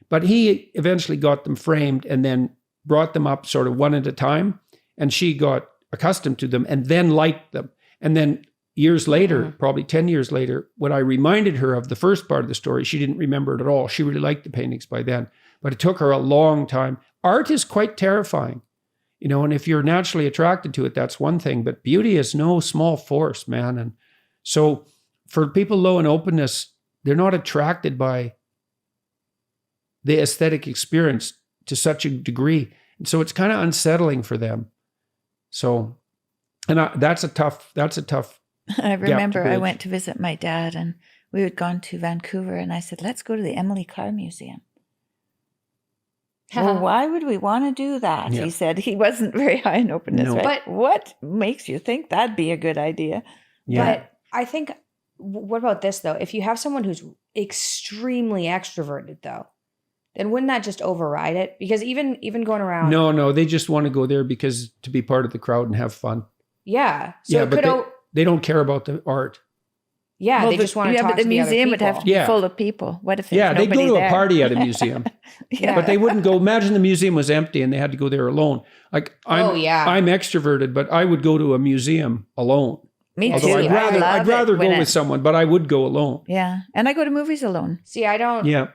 But he eventually got them framed and then brought them up sort of one at a time, and she got accustomed to them and then liked them. And then years later, probably 10 years later, when I reminded her of the first part of the story, she didn't remember it at all. She really liked the paintings by then, but it took her a long time. Art is quite terrifying, and if you're naturally attracted to it, that's one thing, but beauty is no small force, man. And so for people low in openness, they're not attracted by the aesthetic experience to such a degree. And so it's kind of unsettling for them. So, and that's a tough I remember I bridge. went to visit my dad, and we had gone to Vancouver, and I said, let's go to the Emily Carr Museum. Well, why would we want to do that? Yeah. He said he wasn't very high in openness. No. Right? But- What makes you think that'd be a good idea? Yeah. But I think, what about this though? If you have someone who's extremely extroverted though, then wouldn't that just override it? Because even going around. No, they just want to go there because to be part of the crowd and have fun. Yeah. So Yeah, it but could. they don't care about the art. Yeah, they just want to talk but the to the museum other would have to be Yeah. full of people. What if there's Yeah, they'd go nobody to there? a party at a museum, Yeah. but they wouldn't go. Imagine the museum was empty and they had to go there alone. Like I'm extroverted, but I would go to a museum alone. Me Yeah, too. Although I I'd rather go with someone, but I would go alone. Yeah, and I go to movies alone. See, I don't. Yeah,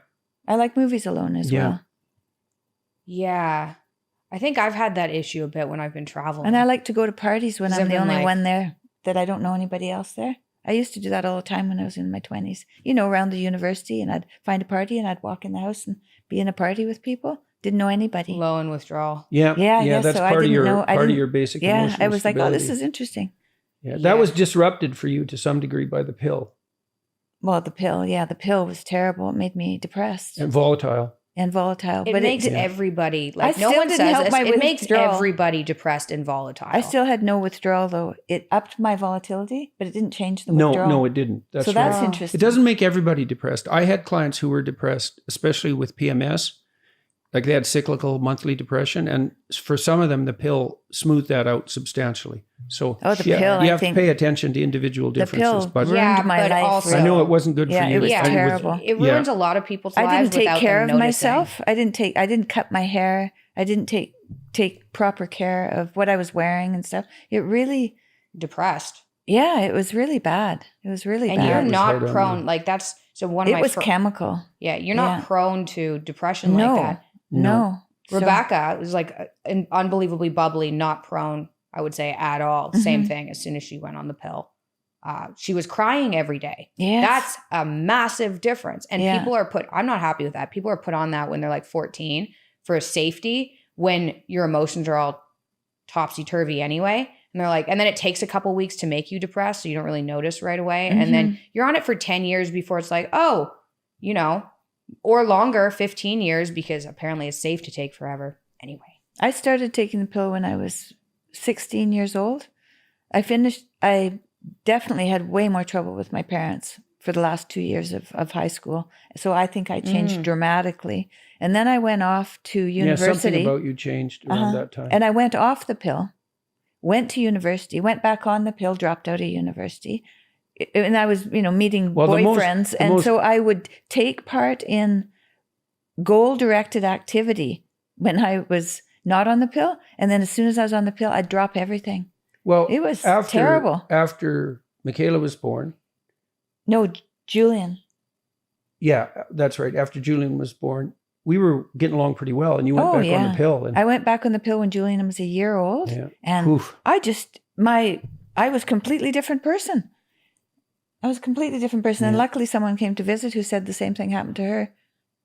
I like movies alone as Yeah. well. Yeah. I think I've had that issue a bit when I've been traveling. And I like to go to parties when Has I'm it the been only like- one there, that I don't know anybody else there. I used to do that all the time when I was in my 20s, you know, around the university, and I'd find a party and I'd walk in the house and be in a party with people. Didn't know anybody. Low and withdrawal. Yeah. Yeah, I guess That's so. I part of didn't your know- I part of didn't- your basic Yeah, emotional I was like, oh, this stability. is interesting. Yeah, Yeah. that was disrupted for you to some degree by the pill Well, the pill was terrible. It made me depressed and volatile. and volatile. It but makes Yeah. everybody, I like no still one didn't says help this, my it makes withdrawal. everybody depressed and volatile. I still had no withdrawal, though. It upped my volatility, but it didn't change the No, withdrawal. no, it didn't. That's so that's right. interesting. It doesn't make everybody depressed. I had clients who were depressed, especially with PMS. Like they had cyclical monthly depression. And for some of them, the pill smoothed that out substantially. So Oh, the pill, you I have think- to pay attention to individual The differences. pill But ruined Yeah, my but life. also- I know it wasn't good Yeah, for you. it was Yeah. terrible. It ruins a lot of people's I lives didn't take without care them of noticing. myself. I didn't cut my hair. I didn't take proper care of what I was wearing and stuff. It really, Depressed. yeah, it was really bad. It was really And bad. you're it was hard not on prone, you. like that's, so one of It my, was chemical. yeah, you're not Yeah. prone to depression No, like that. no. So- Rebecca was like unbelievably bubbly, not prone, I would say, at all. Mm-hmm. Same thing as soon as she went on the pill. She was crying every day. Yes. That's a massive difference. And Yeah. people are I'm not happy with that. People are put on that when they're like 14 for safety, when your emotions are all topsy-turvy anyway. And they're like, and then it takes a couple weeks to make you depressed, so you don't really notice right away. And then you're on it for 10 years before it's like, oh, you know, or longer, 15 years, because apparently it's safe to take forever. Anyway. I started taking the pill when I was 16 years old. I definitely had way more trouble with my parents for the last 2 years of high school. So I think I changed dramatically. And then I went off to Yeah, university. something about you changed around that time. And I went off the pill, went to university, went back on the pill, dropped out of university. And I was, meeting Well, boyfriends. the most- So I would take part in goal-directed activity when I was not on the pill. And then as soon as I was on the pill, I'd drop everything. Well, It was terrible. After Michaela was born, No, Julian. yeah, that's right. After Julian was born, we were getting along pretty well, and you went back on the pill. And I went back on the pill when Julian was a year old. Yeah. And Oof. I was a completely different person. And luckily someone came to visit who said the same thing happened to her.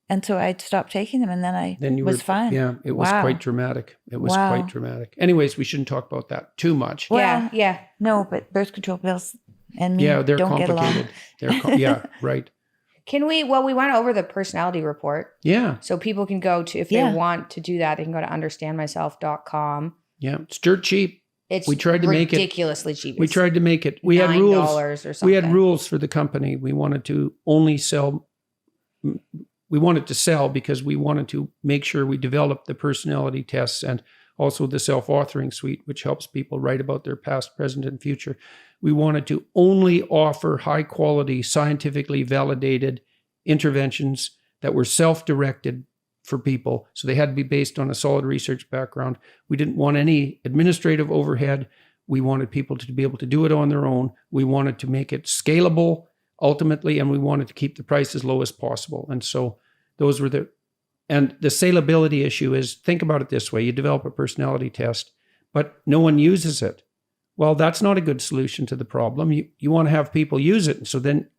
And so I stopped taking them, and then you was were fine. Yeah, it was Wow. quite dramatic. It was Wow. quite dramatic. Anyways, we shouldn't talk about that too much. Well, yeah. No, but birth control pills and me Yeah, they're don't get along. complicated. Yeah, right. Can we went over the personality report. Yeah, So people can go to, if Yeah. they want to do that, they can go to understandmyself.com. yeah. It's dirt cheap. It's We tried to make it- ridiculously cheap. We It's tried to make it. We had $9 rules. or something. We had rules for the company. We wanted to only sell. We wanted to sell because we wanted to make sure we developed the personality tests and also the self-authoring suite, which helps people write about their past, present, and future. We wanted to only offer high-quality, scientifically validated interventions that were self-directed for people. So they had to be based on a solid research background. We didn't want any administrative overhead. We wanted people to be able to do it on their own. We wanted to make it scalable ultimately, and we wanted to keep the price as low as possible. And so those were and the salability issue is, think about it this way. You develop a personality test, but no one uses it. Well, that's not a good solution to the problem. You want to have people use it. So then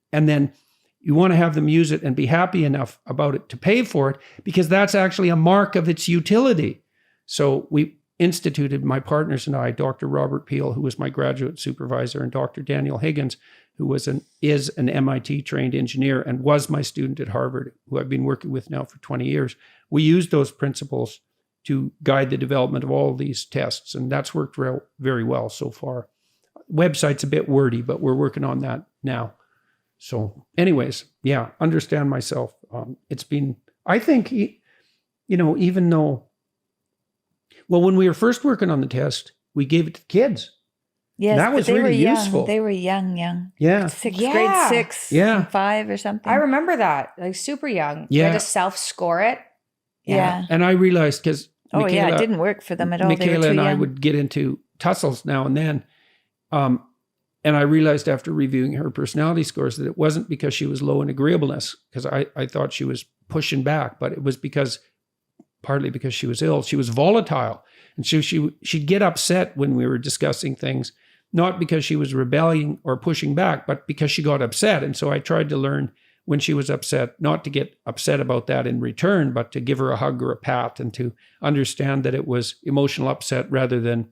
you want to have them use it and be happy enough about it to pay for it, because that's actually a mark of its utility. So we instituted, my partners and I, Dr. Robert Peel, who was my graduate supervisor, and Dr. Daniel Higgins, who is an MIT trained engineer and was my student at Harvard, who I've been working with now for 20 years. We used those principles to guide the development of all of these tests, and that's worked very well so far. Website's a bit wordy, but we're working on that now. So anyways, yeah, understand myself. It's been, I think, even though, well, when we were first working on the test, we gave it to kids. Yes, That but was they were really young. useful. They were young. Yeah. Yeah. Grade 6, Yeah. 5 or something. I remember that, like super young. You Yeah. had to self-score it. Yeah. And I realized, because Oh, yeah. It didn't work for them at all. They were Michaela too and I young. would get into tussles now and then. And I realized after reviewing her personality scores that it wasn't because she was low in agreeableness, because I thought she was pushing back, but it was partly because she was ill. She was volatile. And so she'd get upset when we were discussing things not because she was rebelling or pushing back, but because she got upset. And so I tried to learn when she was upset, not to get upset about that in return, but to give her a hug or a pat and to understand that it was emotional upset rather than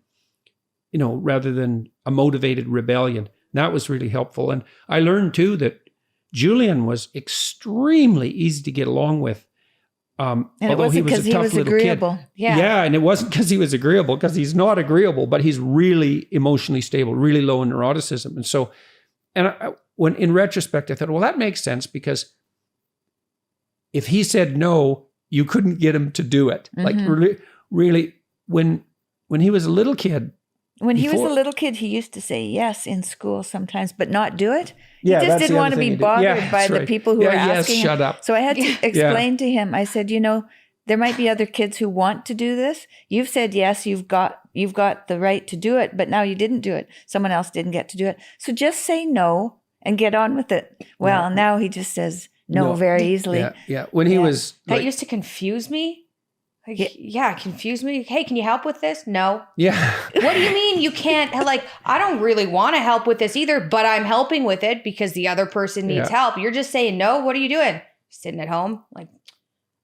a motivated rebellion. That was really helpful. And I learned too that Julian was extremely easy to get along with. And it wasn't because he was agreeable. Yeah, and it wasn't because he was agreeable, because he's not agreeable, but he's really emotionally stable, really low in neuroticism. And so, when in retrospect, I thought, well, that makes sense, because if he said no, you couldn't get him to do it. Like really, when he was a little kid. When he was a little kid, he used to say yes in school sometimes, but not do it. Yeah, he just didn't want to be bothered by the people who were asking him. Shut up. So I had to explain to him. I said, there might be other kids who want to do this. You've said yes, you've got the right to do it, but now you didn't do it. Someone else didn't get to do it. So just say no and get on with it. Well, now he just says no very easily. Yeah. When he was that used to confuse me. Confuse me. Hey, can you help with this? No. Yeah. What do you mean you can't? Like, I don't really want to help with this either, but I'm helping with it because the other person needs help. You're just saying no. What are you doing? Sitting at home? Like,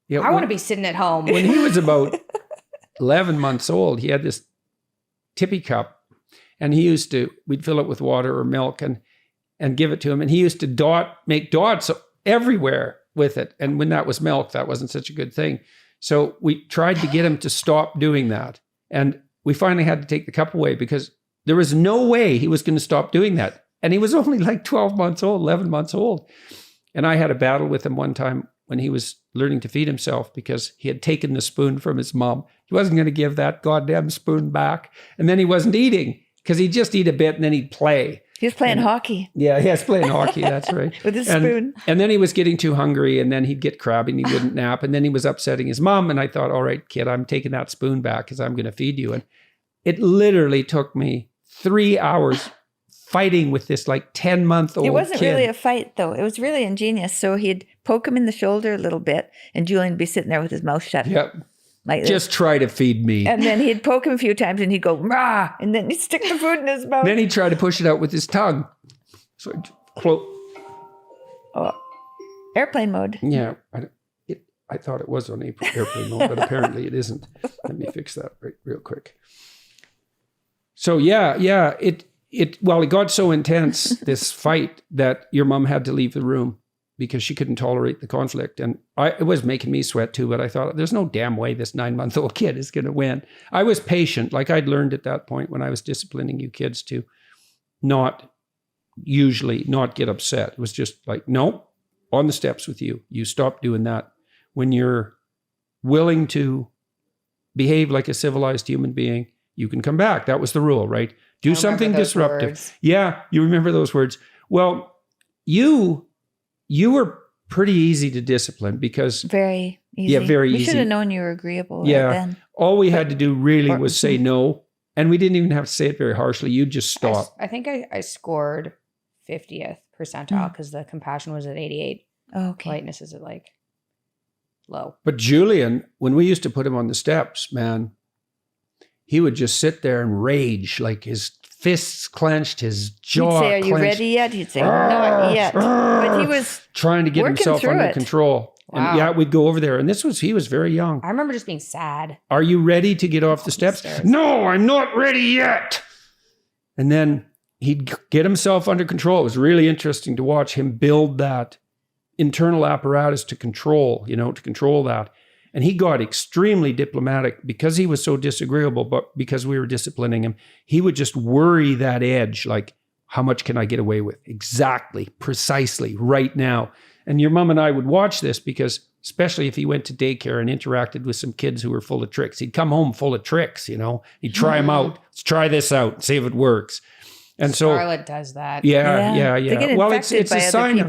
I want to be sitting at home. When he was about 11 months old, he had this tippy cup, and we'd fill it with water or milk and give it to him. And he used to make dots everywhere with it. And when that was milk, that wasn't such a good thing. So we tried to get him to stop doing that. And we finally had to take the cup away because there was no way he was going to stop doing that. And he was only like 12 months old, 11 months old. And I had a battle with him one time when he was learning to feed himself because he had taken the spoon from his mom. He wasn't going to give that goddamn spoon back. And then he wasn't eating because he'd just eat a bit and then he'd play. He was playing hockey. Yeah, he was playing hockey. That's right. With his spoon. And then he was getting too hungry, and then he'd get crabby and he wouldn't nap. And then he was upsetting his mom. And I thought, all right, kid, I'm taking that spoon back because I'm going to feed you. And it literally took me 3 hours fighting with this like 10-month-old kid. It wasn't really a fight, though. It was really ingenious. So he'd poke him in the shoulder a little bit, and Julian would be sitting there with his mouth shut. Yep. Like just try to feed me. And then he'd poke him a few times and he'd go, rah, and then he'd stick the food in his mouth. Then he'd try to push it out with his tongue. So airplane mode. Yeah. I thought it was on airplane mode, but apparently it isn't. Let me fix that real quick. So it got so intense, this fight, that your mom had to leave the room because she couldn't tolerate the conflict. And it was making me sweat too, but I thought, there's no damn way this 9-month-old kid is going to win. I was patient. Like I'd learned at that point when I was disciplining you kids to not get upset. It was just like, no, on the steps with you. You stop doing that. When you're willing to behave like a civilized human being, you can come back. That was the rule, right? Do something disruptive. Words. Yeah, you remember those words. Well, you were pretty easy to discipline because... Very easy. Yeah, very easy. We should have known you were agreeable right then. All we had to do really was say no. And we didn't even have to say it very harshly. You just stop. I think I scored 50th percentile because the compassion was at 88. Okay. Politeness is at like low. But Julian, when we used to put him on the steps, man, he would just sit there and rage, like his fists clenched, his jaw clenched. He'd say, are you ready yet? He'd say, not yet. But he was trying to get himself under control. Wow. And we'd go over there. And he was very young. I remember just being sad. Are you ready to get off the steps? No, I'm not ready yet. And then he'd get himself under control. It was really interesting to watch him build that internal apparatus to control that. And he got extremely diplomatic because he was so disagreeable, but because we were disciplining him, he would just worry that edge, like, how much can I get away with? Exactly, precisely, right now. And your mom and I would watch this because, especially if he went to daycare and interacted with some kids who were full of tricks, he'd come home full of tricks, He'd try them out. Let's try this out, see if it works. And Scarlett does that. Yeah. They get well, it's a sign of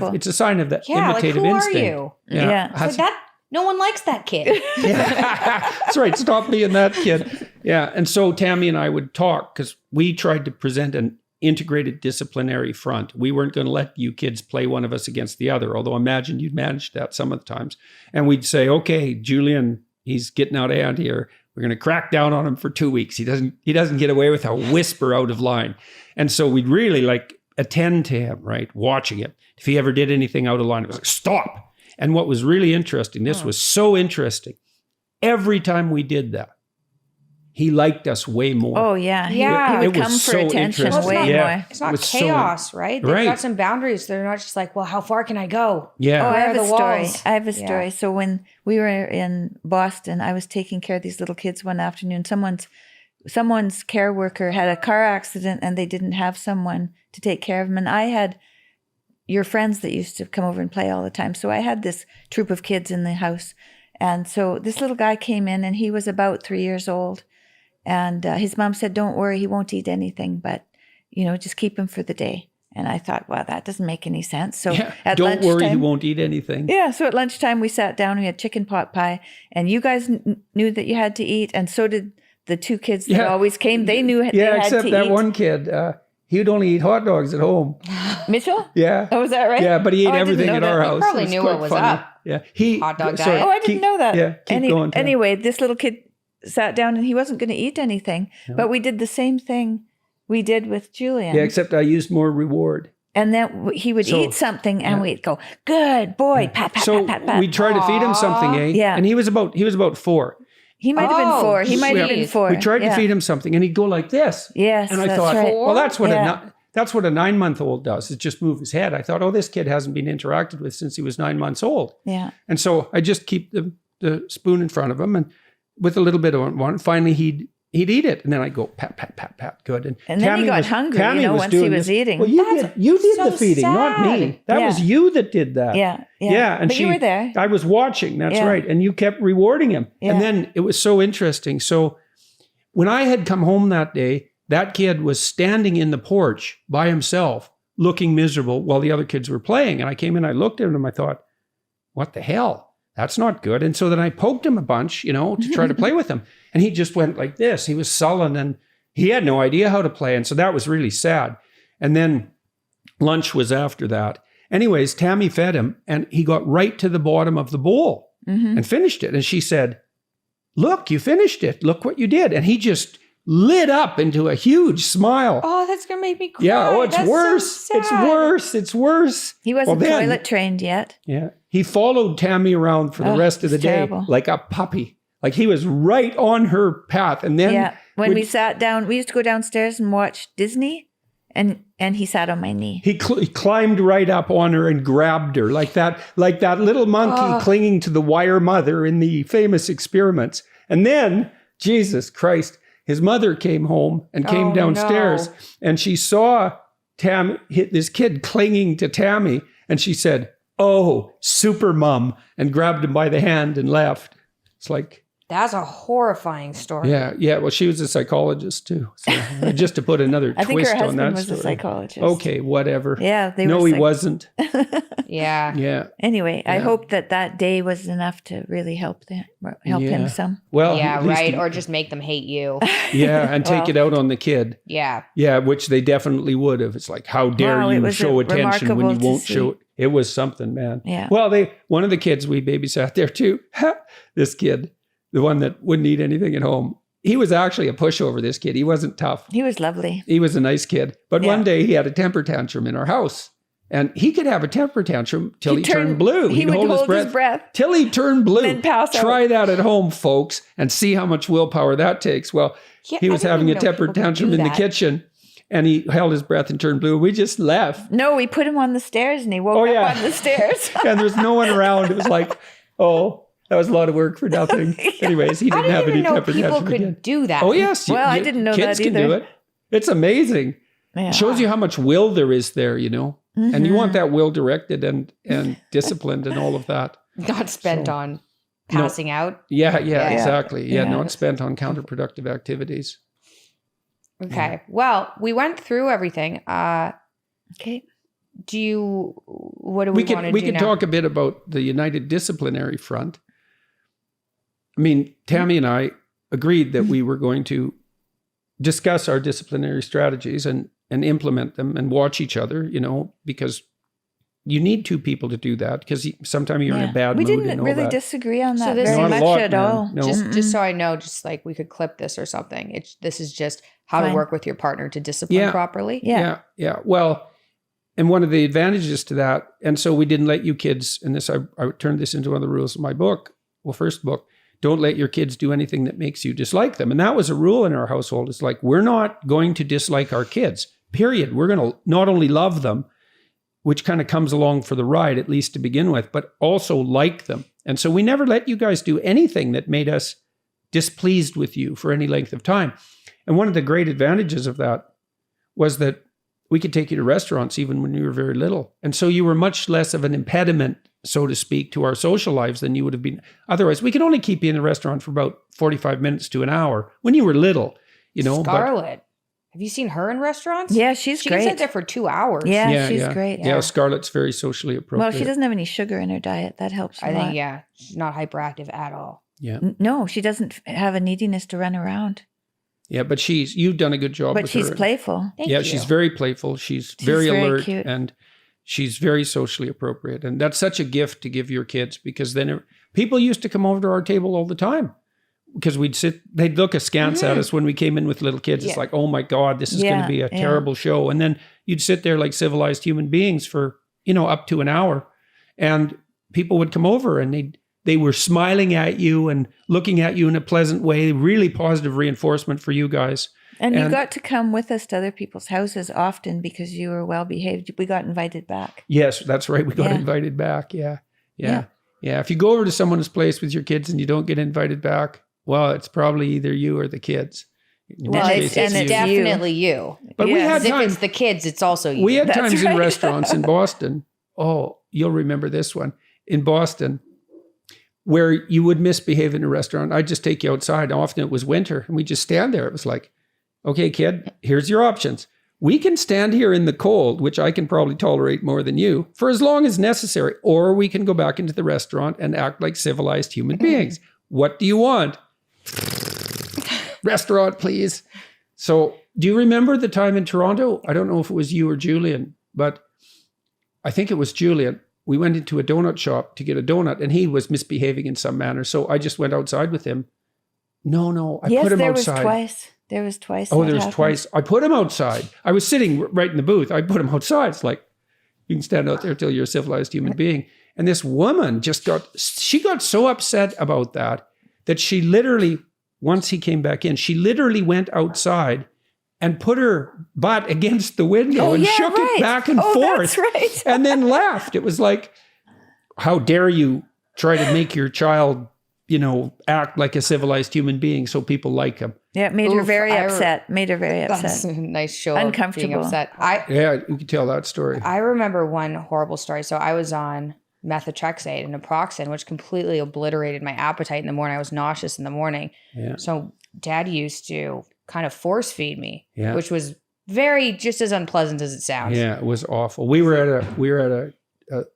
that imitative instinct. Who are you? Yeah. So no one likes that kid. That's right. Stop being that kid. Yeah. And so Tammy and I would talk because we tried to present an integrated disciplinary front. We weren't going to let you kids play one of us against the other, although I imagine you'd managed that some of the times. And we'd say, okay, Julian, he's getting out of hand here. We're going to crack down on him for 2 weeks. He doesn't get away with a whisper out of line. And so we'd really like attend to him, right? Watching him. If he ever did anything out of line, it was like, stop. And what was really interesting, this was so interesting. Every time we did that, he liked us way more. Oh, yeah. Yeah. He would It was come for so attention interesting. way Yeah. more. It's not was so- chaos, right? They've Right. got some boundaries. They're not just like, well, how far can I go? Yeah. Oh, I Where have are a the story. walls? I have a Yeah. story. So when we were in Boston, I was taking care of these little kids one afternoon. Someone's care worker had a car accident and they didn't have someone to take care of him. And I had your friends that used to come over and play all the time. So I had this troop of kids in the house. And so this little guy came in and he was about 3 years old. And his mom said, don't worry, he won't eat anything, but, just keep him for the day. And I thought, well, that doesn't make any sense. So at Don't worry, he lunchtime- won't eat anything. Yeah, so at lunchtime we sat down, we had chicken pot pie, and you guys knew that you had to eat, and so did the two kids that always came. They knew they Yeah, had except to that eat. one kid, he would only eat hot dogs at home. Mitchell? Yeah. Oh, was that right? Yeah, but he ate Oh, I didn't everything know at that. our He house. probably It knew quite what was funny. up. Yeah, Hot dog sorry, diet. Oh, I didn't know that. Yeah, keep going. Tam. Anyway, this little kid sat down and he wasn't going to eat anything, but we did the same thing we did with Julian. Yeah, except I used more reward. And then he would eat something and we'd go, good boy, pat, pat, So pat, pat, pat. we tried to feed him something, eh? Yeah. And he was about 4. He might have been Oh, 4. He might have been geez. 4. We tried to Yeah. feed him something, and he'd go like this. Yes, And I that's thought, right. well, that's what Yeah. that's what a 9-month-old does, is just move his head. I thought, oh, this kid hasn't been interacted with since he was 9 months old. Yeah. And so I just keep the spoon in front of him, and with a little bit of one, finally he'd eat it, and then I go pat, pat, pat, pat, good. And then he got hungry, Tammy was once he doing was this. eating. Well, you did so the feeding, not me. sad. That Yeah. was you that did that. Yeah. Yeah, and but you were there. I was watching. That's Yeah. right, and you kept rewarding him. Yeah. And then it was so interesting. So when I had come home that day, that kid was standing in the porch by himself, looking miserable while the other kids were playing. And I came in, I looked at him, I thought, what the hell? That's not good. And so then I poked him a bunch, to try to play with him. And he just went like this. He was sullen and he had no idea how to play. And so that was really sad. And then lunch was after that. Anyways, Tammy fed him and he got right to the bottom of the bowl and finished it. And she said, look, you finished it. Look what you did. And he just lit up into a huge smile. Oh, that's going to make me cry. Yeah. Oh, it's That's so worse. It's sad. worse. It's worse. He wasn't Well, then- toilet trained yet. Yeah. He followed Tammy around for the Oh, rest of the it's day terrible. like a puppy. Like he was right on her path. And then Yeah. When would- we sat down, we used to go downstairs and watch Disney, and he sat on my knee. he climbed right up on her and grabbed her like that little monkey clinging to the wire mother in the famous experiments. And then, Jesus Christ, his mother came home and came Oh, downstairs no. and she saw this kid clinging to Tammy. And she said, oh, super mom, and grabbed him by the hand and left. It's like, That's a horrifying story. yeah. Well, she was a psychologist too. So just to put another I think her twist on husband that was story. a psychologist. Okay, whatever. Yeah, they No, were he psych- wasn't. Yeah. Yeah. Anyway, I Yeah. hope that day was enough to really help him Yeah. some. Well, Yeah, at least right. he- Or just make them hate you. yeah, and take Well- it out on the kid. Yeah. Yeah, which they definitely would have. It's like, how dare Wow, it you was show attention when you remarkable to won't see. show it? It was something, man. Yeah. Well, one of the kids we babysat there too. This kid, the one that wouldn't eat anything at home. He was actually a pushover. This kid, he wasn't tough. He was lovely. He was a nice kid. But Yeah. one day he had a temper tantrum in our house, and he could have a temper tantrum till he turned blue. He He'd would hold his breath. till he turned blue. Then pass out. Try that at home, folks, and see how much willpower that takes. Well, Yeah, he I was didn't having a even know temper people could tantrum do in the that. kitchen, and he held his breath and turned blue. We just left, No, we put him on the stairs and he woke Oh, up yeah. on the stairs. and there's no one around. It was like, oh, that was a lot of work for nothing. Anyways, he I didn't have didn't any even know temper people tantrum could again. do that. Oh yes, Well, I didn't know kids that can do either. it. It's amazing. Yeah. It shows you how much will there is there, and you want that will directed and disciplined and all of that. Not spent So- on passing out. Yeah, Yeah. exactly. Yeah, Yeah. not spent on counterproductive activities. Okay. Well, we went through everything. Okay. What do we, want to do We could now? talk a bit about the United Disciplinary Front. I mean, Tammy and I agreed that we were going to discuss our disciplinary strategies and implement them and watch each other, because you need two people to do that because sometimes you're in a bad we mood. didn't and all really that. disagree on that this very Not a much lot, at man. all. No. Just so I know, just like we could clip this or something. This is just how to Fine. work with your partner to discipline properly. Yeah. Yeah. Well, and one of the advantages to that, and so we didn't let you kids, and this I turned this into one of the rules of my book, first book, don't let your kids do anything that makes you dislike them. And that was a rule in our household. It's like, we're not going to dislike our kids, period. We're going to not only love them, which kind of comes along for the ride, at least to begin with, but also like them. And so we never let you guys do anything that made us displeased with you for any length of time. And one of the great advantages of that was that we could take you to restaurants even when you were very little. And so you were much less of an impediment, so to speak, to our social lives than you would have been. Otherwise, we could only keep you in the restaurant for about 45 minutes to an hour when you were little, you know. Scarlett, have you seen her in restaurants? Yeah, she's she great. can sit there for 2 hours. Yeah, she's great. Yeah, Scarlett's very socially appropriate. Well, she doesn't have any sugar in her diet. That helps a lot. think, she's not hyperactive at all. Yeah. No, she doesn't have a neediness to run around. Yeah, but you've done a good job But with she's her. playful. Thank you. She's very playful. She's very alert cute. and she's very socially appropriate. And that's such a gift to give your kids because then people used to come over to our table all the time because they'd look askance at us when we came in with little kids. It's like, oh my God, this is going to be a terrible show. And then you'd sit there like civilized human beings for, up to an hour. And people would come over and they were smiling at you and looking at you in a pleasant way, really positive reinforcement for you guys. And you got to come with us to other people's houses often because you were well behaved. We got invited back. Yes, that's right. We got invited back. Yeah. If you go over to someone's place with your kids and you don't get invited back, well, it's probably either you or the kids. Well, it's definitely you. But we had If times. it's the kids, it's also you. We had times right. in restaurants in Boston. Oh, you'll remember this one in Boston, where you would misbehave in a restaurant. I'd just take you outside. Often it was winter, and we just stand there. It was like, okay, kid, here's your options. We can stand here in the cold, which I can probably tolerate more than you, for as long as necessary, or we can go back into the restaurant and act like civilized human beings. What do you want? Restaurant, please. So do you remember the time in Toronto? I don't know if it was you or Julian, but I think it was Julian. We went into a donut shop to get a donut and he was misbehaving in some manner. So I just went outside with him. No, I put him outside. There was twice. Oh, there was twice. I put him outside. I was sitting right in the booth. I put him outside. It's like, you can stand out there till you're a civilized human being. And this woman she got so upset about that she literally, once he came back in, she literally went outside and put her butt against the window and shook it back and forth. That's right. And then laughed. It was like, how dare you try to make your child, act like a civilized human being so people like him. Yeah, it made her very upset. That's a nice show Uncomfortable. of being upset. You can tell that story. I remember one horrible story. So I was on methotrexate and naproxen, which completely obliterated my appetite in the morning. I was nauseous in the morning. Yeah. So Dad used to kind of force feed me, which was just as unpleasant as it sounds. Yeah, it was awful. We were at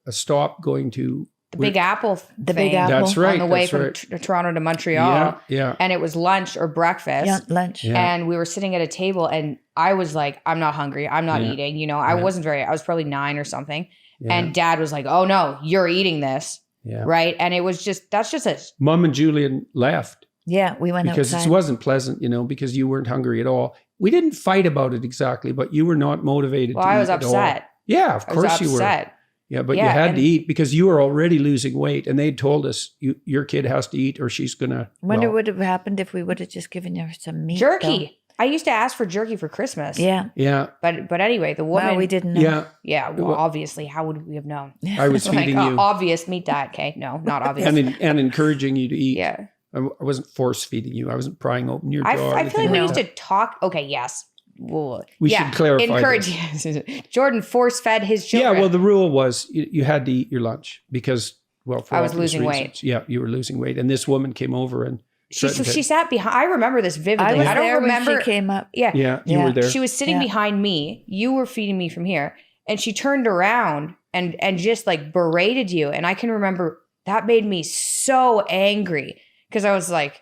a stop going to the Big Apple. The Big Apple. That's right. On the way from Toronto to Montreal. Yeah. And it was lunch or breakfast. Yeah, lunch. Yeah. And we were sitting at a table and I was like, I'm not hungry. I'm not eating. I was probably 9 or something. Yeah. And Dad was like, oh no, you're eating this. Yeah. Right. And it was that's just a. Mom and Julian left. Yeah, we went because outside. It wasn't pleasant, because you weren't hungry at all. We didn't fight about it exactly, but you were not motivated to eat I was at upset. all. Yeah, of course you were. Yeah, but you had to eat because you were already losing weight. And they told us, your kid has to eat or she's going to. Wonder what would have happened if we would have just given her some meat. Jerky. Though. I used to ask for jerky for Christmas. Yeah. Yeah. But anyway, the woman. Well, we didn't know. Yeah. Yeah. Well, obviously, how would we have known? I was feeding you. Obvious meat diet. Okay. No, not obvious. and encouraging you to eat. Yeah. I wasn't force feeding you. I wasn't prying open your jaw. I feel like we used to talk. Okay. Yes. Well, we should clarify. Encourage. Jordan force fed his children. Yeah. Well, the rule was you had to eat your lunch because, for I was losing reasons. weight. Yeah. You were losing weight. And this woman came over and she sat behind. I remember this vividly. I don't remember. When she came up. Yeah. You were there. She was sitting behind me. You were feeding me from here. And she turned around and just like berated you. And I can remember that made me so angry because I was like,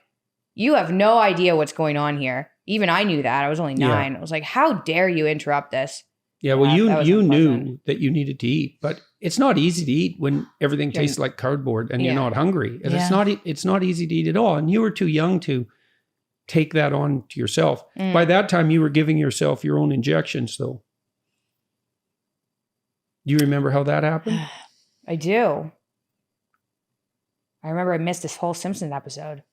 you have no idea what's going on here. Even I knew that. I was only 9. I was like, how dare you interrupt this? Yeah, well, that was you unpleasant. knew that you needed to eat, but it's not easy to eat when everything tastes like cardboard and you're Yeah. not hungry. And Yeah. it's not easy to eat at all. And you were too young to take that on to yourself. Mm. By that time, you were giving yourself your own injections, though. Do you remember how that happened? I do. I remember I missed this whole Simpsons episode.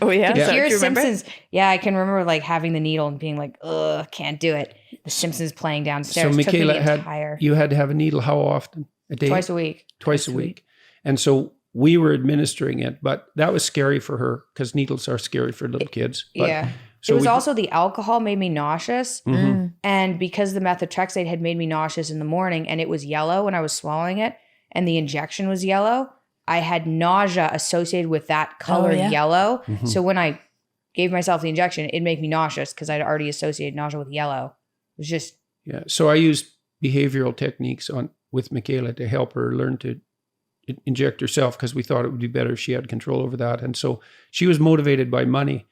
Oh yeah. Yeah. So, do Here's you remember? Simpsons. Yeah, I can remember like having the needle and being like, ugh, can't do it. The Simpsons playing downstairs. So Took me Michaela the had entire you had to have a needle how often? A day? twice a week. Twice a week. And so we were administering it, but that was scary for her because needles are scary for little kids. But, Yeah. So it was we- also the alcohol made me nauseous. Mhm. And because the methotrexate had made me nauseous in the morning and it was yellow when I was swallowing it and the injection was yellow, I had nausea associated with that color yeah. yellow. Mhm. So when I gave myself the injection, it'd make me nauseous because I'd already associated nausea with yellow. It was just, Yeah. So I used behavioral techniques with Michaela to help her learn to inject herself because we thought it would be better if she had control over that. And so she was motivated by money,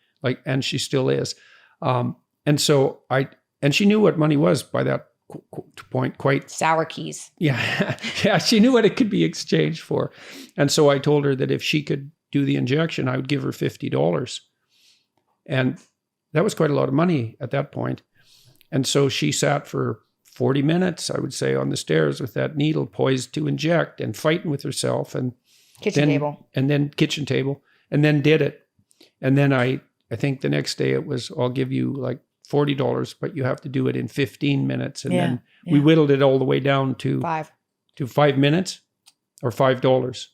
and she still is. And she knew what money was by that point quite. sour keys. Yeah. Yeah. She knew what it could be exchanged for. And so I told her that if she could do the injection, I would give her $50. And that was quite a lot of money at that point. And so she sat for 40 minutes, I would say, on the stairs with that needle poised to inject and fighting with herself and Kitchen table. and then kitchen table, and then did it. And then I think the next day it was, I'll give you like $40, but you have to do it in 15 minutes. And then we whittled it all the way down to 5 minutes or $5.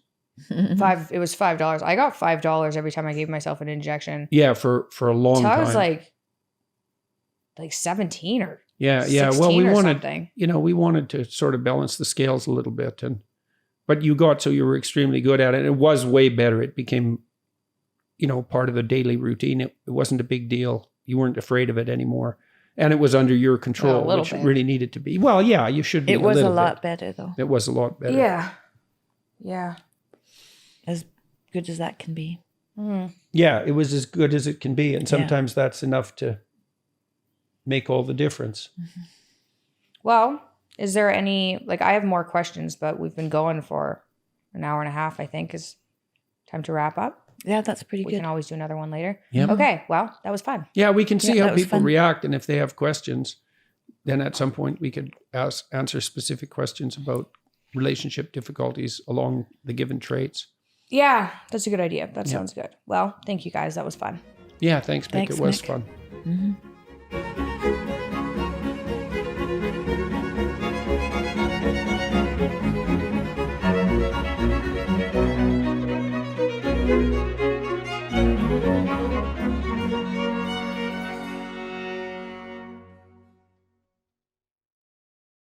It was $5. I got $5 every time I gave myself an injection. Yeah, for a long So time. I was like 17 or yeah. 16 Well, we or wanted, something. we wanted to sort of balance the scales a little bit, but you were extremely good at it. It was way better. It became, part of the daily routine. It wasn't a big deal. You weren't afraid of it anymore, and it was under your control, little which bit. it really needed to be. Well, yeah, you should be. It was a little lot bit. better though. It was a lot better. Yeah. Yeah. As good as that can be. Mm. Yeah, it was as good as it can be, and sometimes that's enough to make all the difference. Well, is there any, I have more questions, but we've been going for an hour and a half, I think is time to wrap up. Yeah, that's pretty We good. can always do another one later. Yep. Okay. Well, that was fun. Yeah, we can see Yeah, how that was people fun. react, and if they have questions, then at some point we could answer specific questions about relationship difficulties along the given traits. Yeah, that's a good idea. That sounds good. Well, thank you guys. That was fun. Yeah, thanks, Mick. Thanks, It was Mick. fun. Mhm.